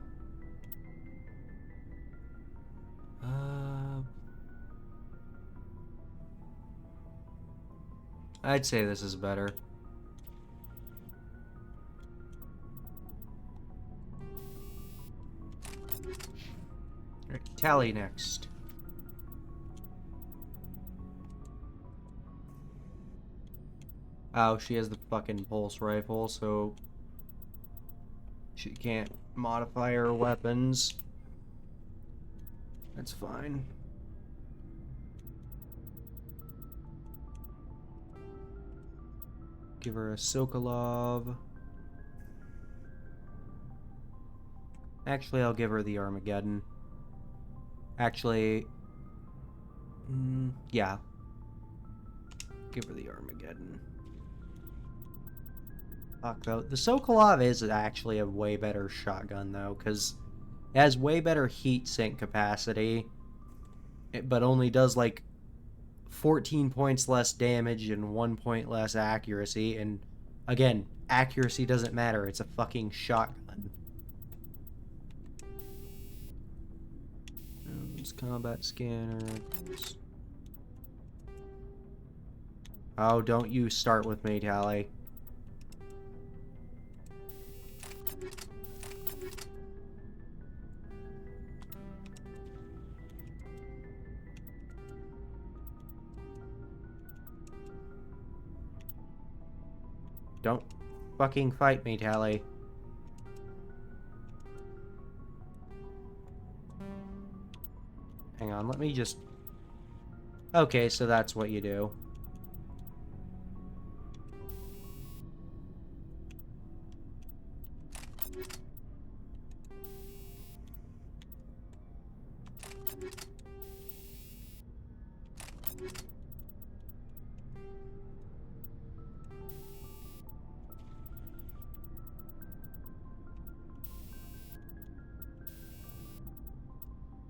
I'd say this is better. Alright, Tali next. Oh, she has the fucking pulse rifle, so she can't modify her weapons. That's fine. Give her a Sokolov. Actually, I'll give her the Armageddon. Actually, yeah. Give her the Armageddon. Fuck though. The Sokolov is actually a way better shotgun though, because it has way better heat sink capacity, but only does like 14 points less damage and 1 point less accuracy. And again, accuracy doesn't matter. It's a fucking shotgun. It's combat scanner. Oh, don't you start with me, Tali. Don't fucking fight me, Tali. Hang on, let me just... Okay, so that's what you do.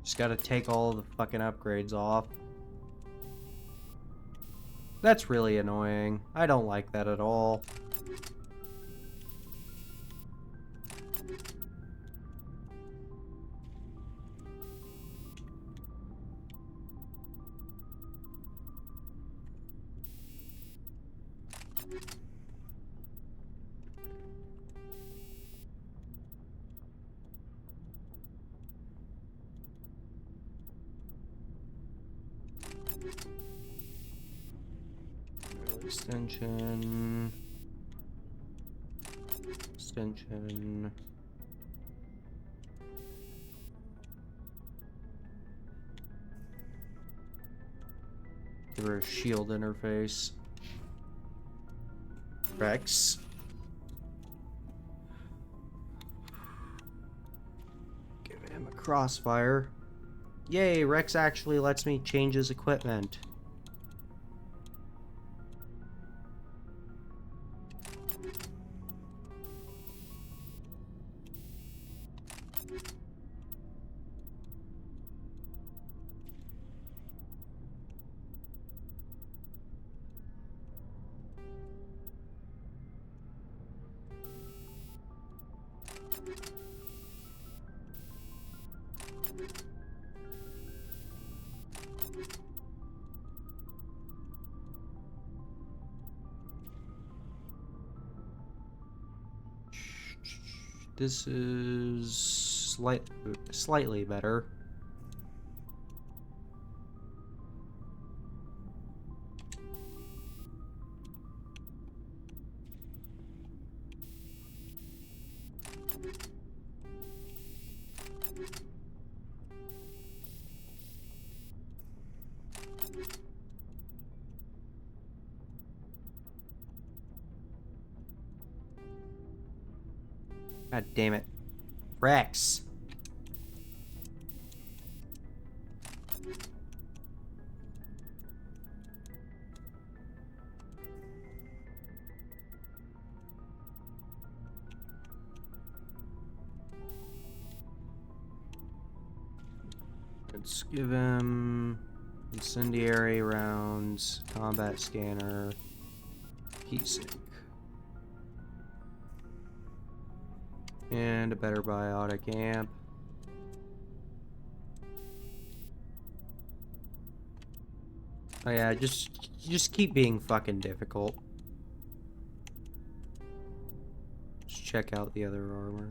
Just gotta take all the fucking upgrades off. That's really annoying. I don't like that at all. Extension. Extension. Give her a shield interface. Rex. Give him a crossfire. Yay, Rex actually lets me change his equipment. This is slightly better. God damn it. Rex. Let's give him incendiary rounds, combat scanner, heatsink. And a better biotic amp. Oh yeah, just keep being fucking difficult. Just check out the other armor.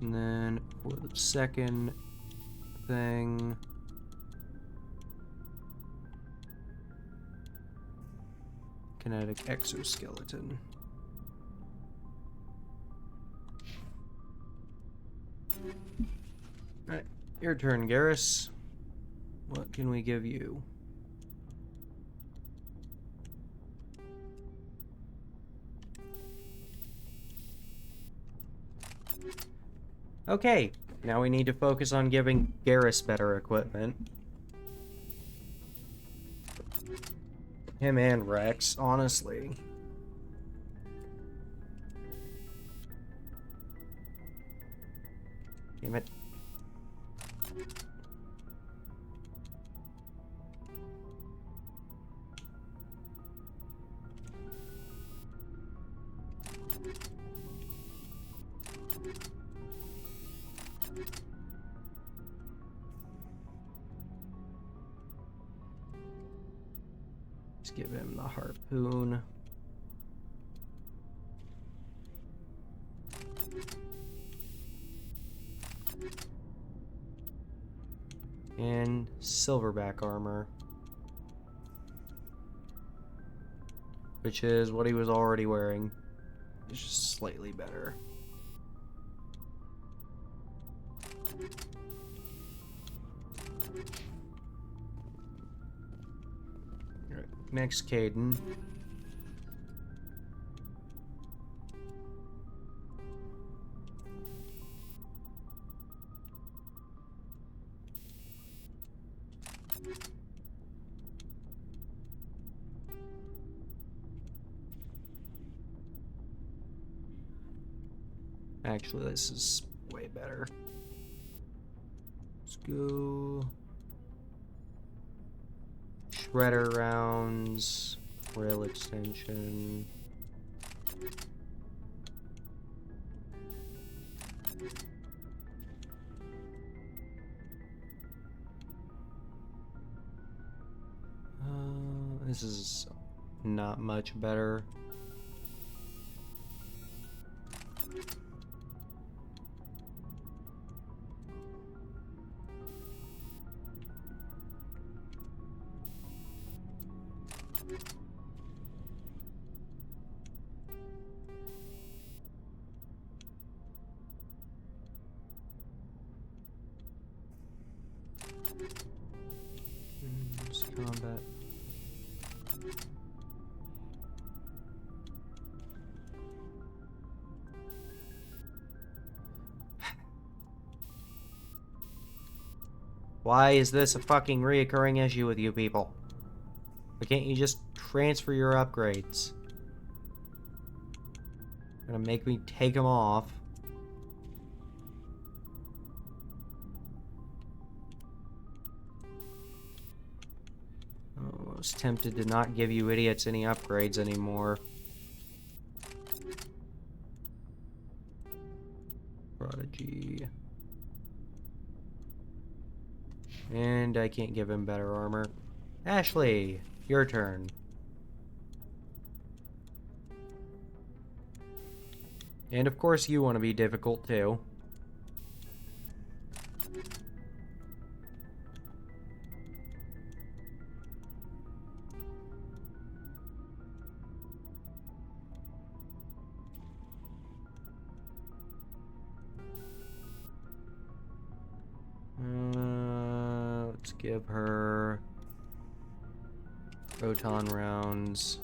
And then for the second thing, kinetic exoskeleton. Alright, your turn, Garrus. What can we give you? Okay, now we need to focus on giving Garrus better equipment. Him and Rex, honestly. Damn it. Let's give him the harpoon. And silverback armor. Which is what he was already wearing. It's just slightly better. Alright, next Caden. Actually, this is way better. Let's go. Shredder rounds, rail extension. This is not much better. Why is this a fucking reoccurring issue with you people? Why can't you just transfer your upgrades? Gonna make me take them off. Oh, I was tempted to not give you idiots any upgrades anymore. Prodigy. And I can't give him better armor. Ashley, your turn. And of course you want to be difficult too. Let's give her proton rounds.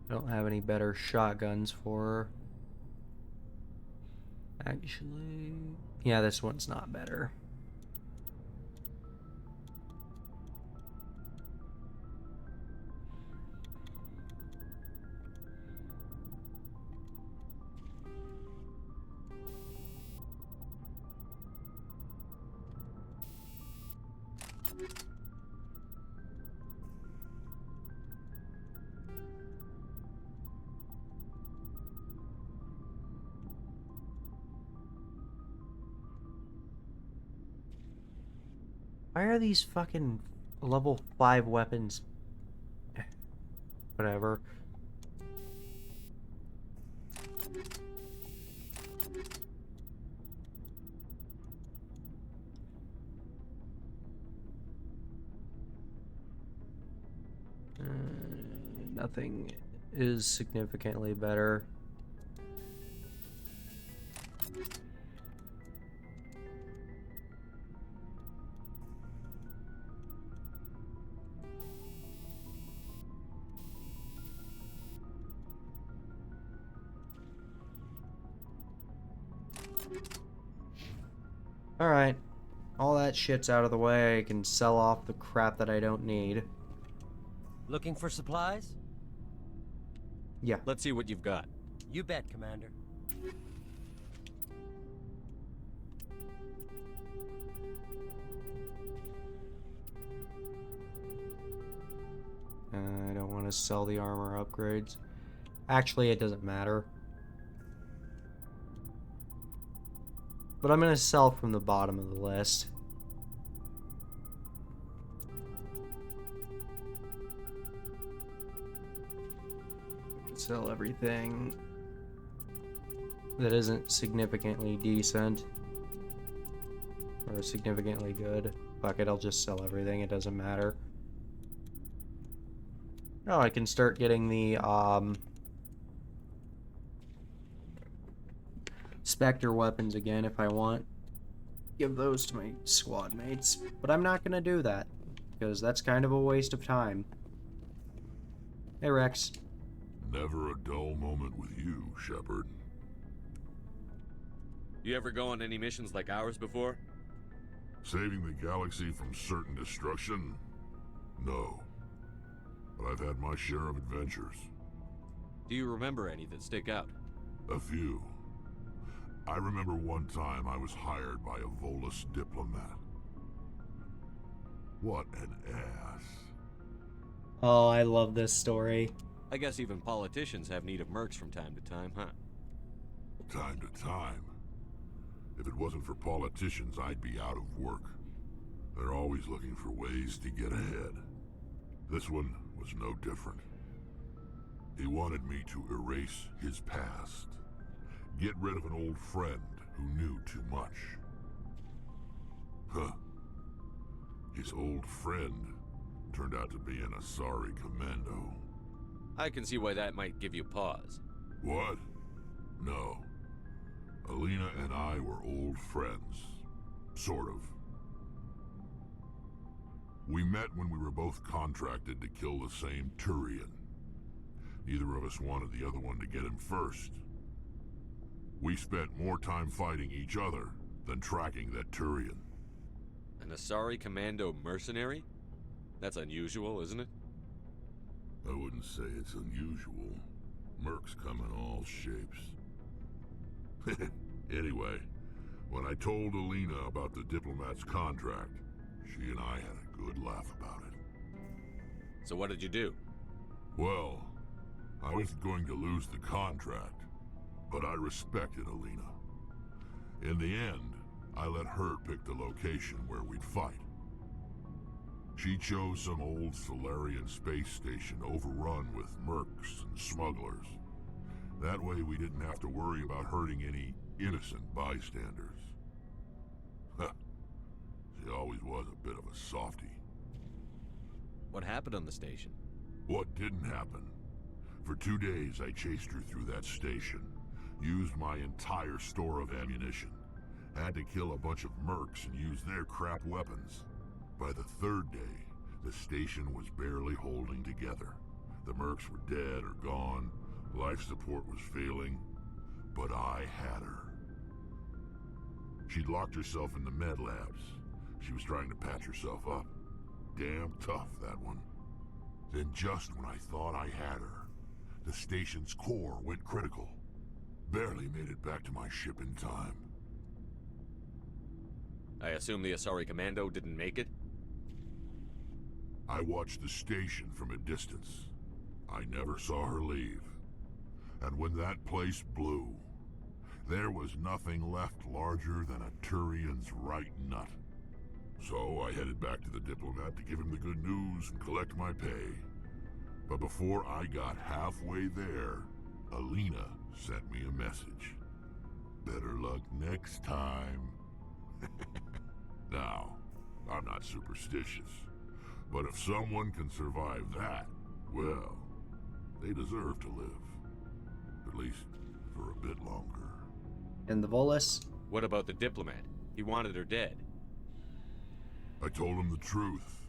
Don't have any better shotguns for her. Actually, yeah, this one's not better. Why are these fucking level 5 weapons? Whatever. Nothing is significantly better. Alright. All that shit's out of the way. I can sell off the crap that I don't need. Looking for supplies? Yeah. Let's see what you've got. You bet, Commander. I don't want to sell the armor upgrades. Actually, it doesn't matter. But I'm going to sell from the bottom of the list. Sell everything that isn't significantly decent or significantly good. Fuck it, I'll just sell everything, it doesn't matter. Oh, I can start getting the Spectre weapons again if I want. Give those to my squad mates. But I'm not gonna do that, because that's kind of a waste of time. Hey Rex. Never a dull moment with you, Shepard. You ever go on any missions like ours before? Saving the galaxy from certain destruction? No. But I've had my share of adventures. Do you remember any that stick out? A few. I remember one time I was hired by a Volus diplomat. What an ass. Oh, I love this story. I guess even politicians have need of mercs from time to time, huh? Time to time. If it wasn't for politicians, I'd be out of work. They're always looking for ways to get ahead. This one was no different. He wanted me to erase his past. Get rid of an old friend who knew too much. Huh. His old friend turned out to be an Asari commando. I can see why that might give you pause. What? No. Alina and I were old friends. Sort of. We met when we were both contracted to kill the same Turian. Neither of us wanted the other one to get him first. We spent more time fighting each other than tracking that Turian. An Asari Commando mercenary? That's unusual, isn't it? I wouldn't say it's unusual. Mercs come in all shapes. Anyway, when I told Alina about the diplomat's contract, she and I had a good laugh about it. So what did you do? Well, I wasn't going to lose the contract, but I respected Alina. In the end, I let her pick the location where we'd fight. She chose some old Solarian space station overrun with mercs and smugglers. That way we didn't have to worry about hurting any innocent bystanders. She always was a bit of a softie. What happened on the station? What didn't happen? For 2 days I chased her through that station, used my entire store of ammunition, had to kill a bunch of mercs and use their crap weapons. By the 3rd day, the station was barely holding together. The mercs were dead or gone, life support was failing, but I had her. She'd locked herself in the med labs. She was trying to patch herself up. Damn tough, that one. Then just when I thought I had her, the station's core went critical. Barely made it back to my ship in time. I assume the Asari Commando didn't make it? I watched the station from a distance. I never saw her leave. And when that place blew, there was nothing left larger than a Turian's right nut. So I headed back to the diplomat to give him the good news and collect my pay. But before I got halfway there, Alina sent me a message. Better luck next time. Now, I'm not superstitious, but if someone can survive that, well, they deserve to live. At least for a bit longer. And the Volus? What about the diplomat? He wanted her dead. I told him the truth.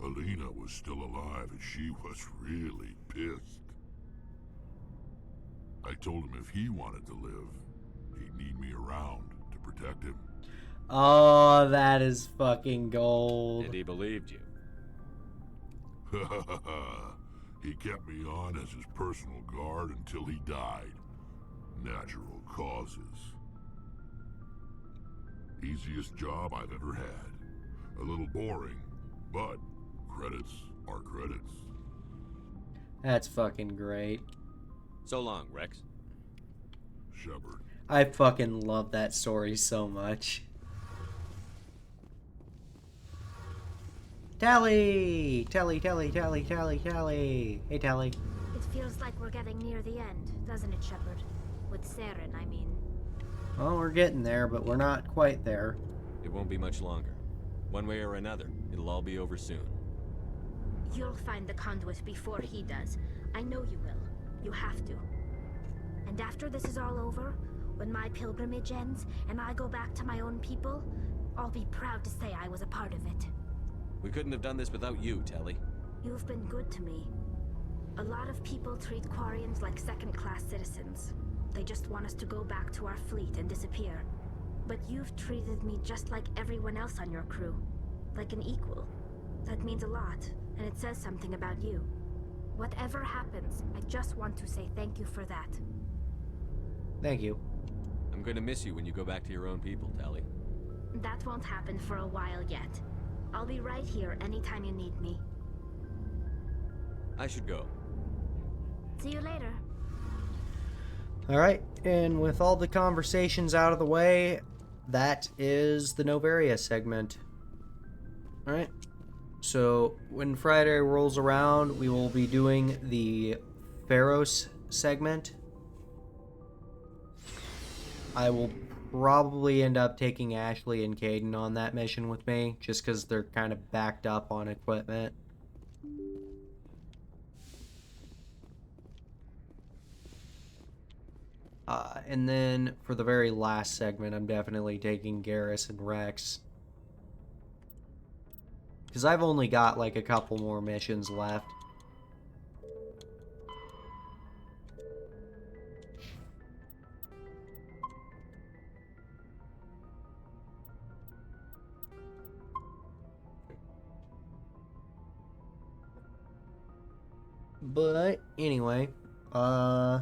Alina was still alive and she was really pissed. I told him if he wanted to live, he'd need me around to protect him. Oh, that is fucking gold. And he believed you. He kept me on as his personal guard until he died. Natural causes. Easiest job I've ever had. A little boring, but credits are credits. That's fucking great. So long, Rex. Shepard. I fucking love that story so much. Tally! Tally, Tally, Tally, Tally, Tally. Hey, Tally. It feels like we're getting near the end, doesn't it, Shepard? With Saren, I mean. Well, we're getting there, but we're not quite there. It won't be much longer. One way or another, it'll all be over soon. You'll find the conduit before he does. I know you will. You have to. And after this is all over, when my pilgrimage ends and I go back to my own people, I'll be proud to say I was a part of it. We couldn't have done this without you, Telly. You've been good to me. A lot of people treat Quarians like second-class citizens. They just want us to go back to our fleet and disappear. But you've treated me just like everyone else on your crew. Like an equal. That means a lot, and it says something about you. Whatever happens, I just want to say thank you for that. Thank you. I'm going to miss you when you go back to your own people, Telly. That won't happen for a while yet. I'll be right here anytime you need me. I should go. See you later. Alright, and with all the conversations out of the way, that is the Noveria segment. Alright, so when Friday rolls around, we will be doing the Pharos segment. I will probably end up taking Ashley and Caden on that mission with me, just because they're kind of backed up on equipment. And then for the very last segment, I'm definitely taking Garrus and Rex. Because I've only got like a couple more missions left. But anyway, yeah,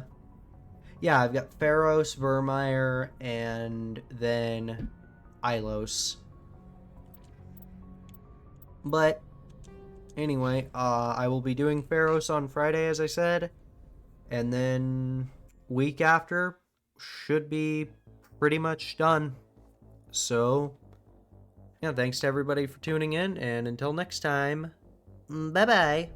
I've got Pharos, Vermeer, and then Ilos. But anyway, I will be doing Pharos on Friday, as I said, and then week after should be pretty much done. So, yeah, thanks to everybody for tuning in, and until next time, bye-bye.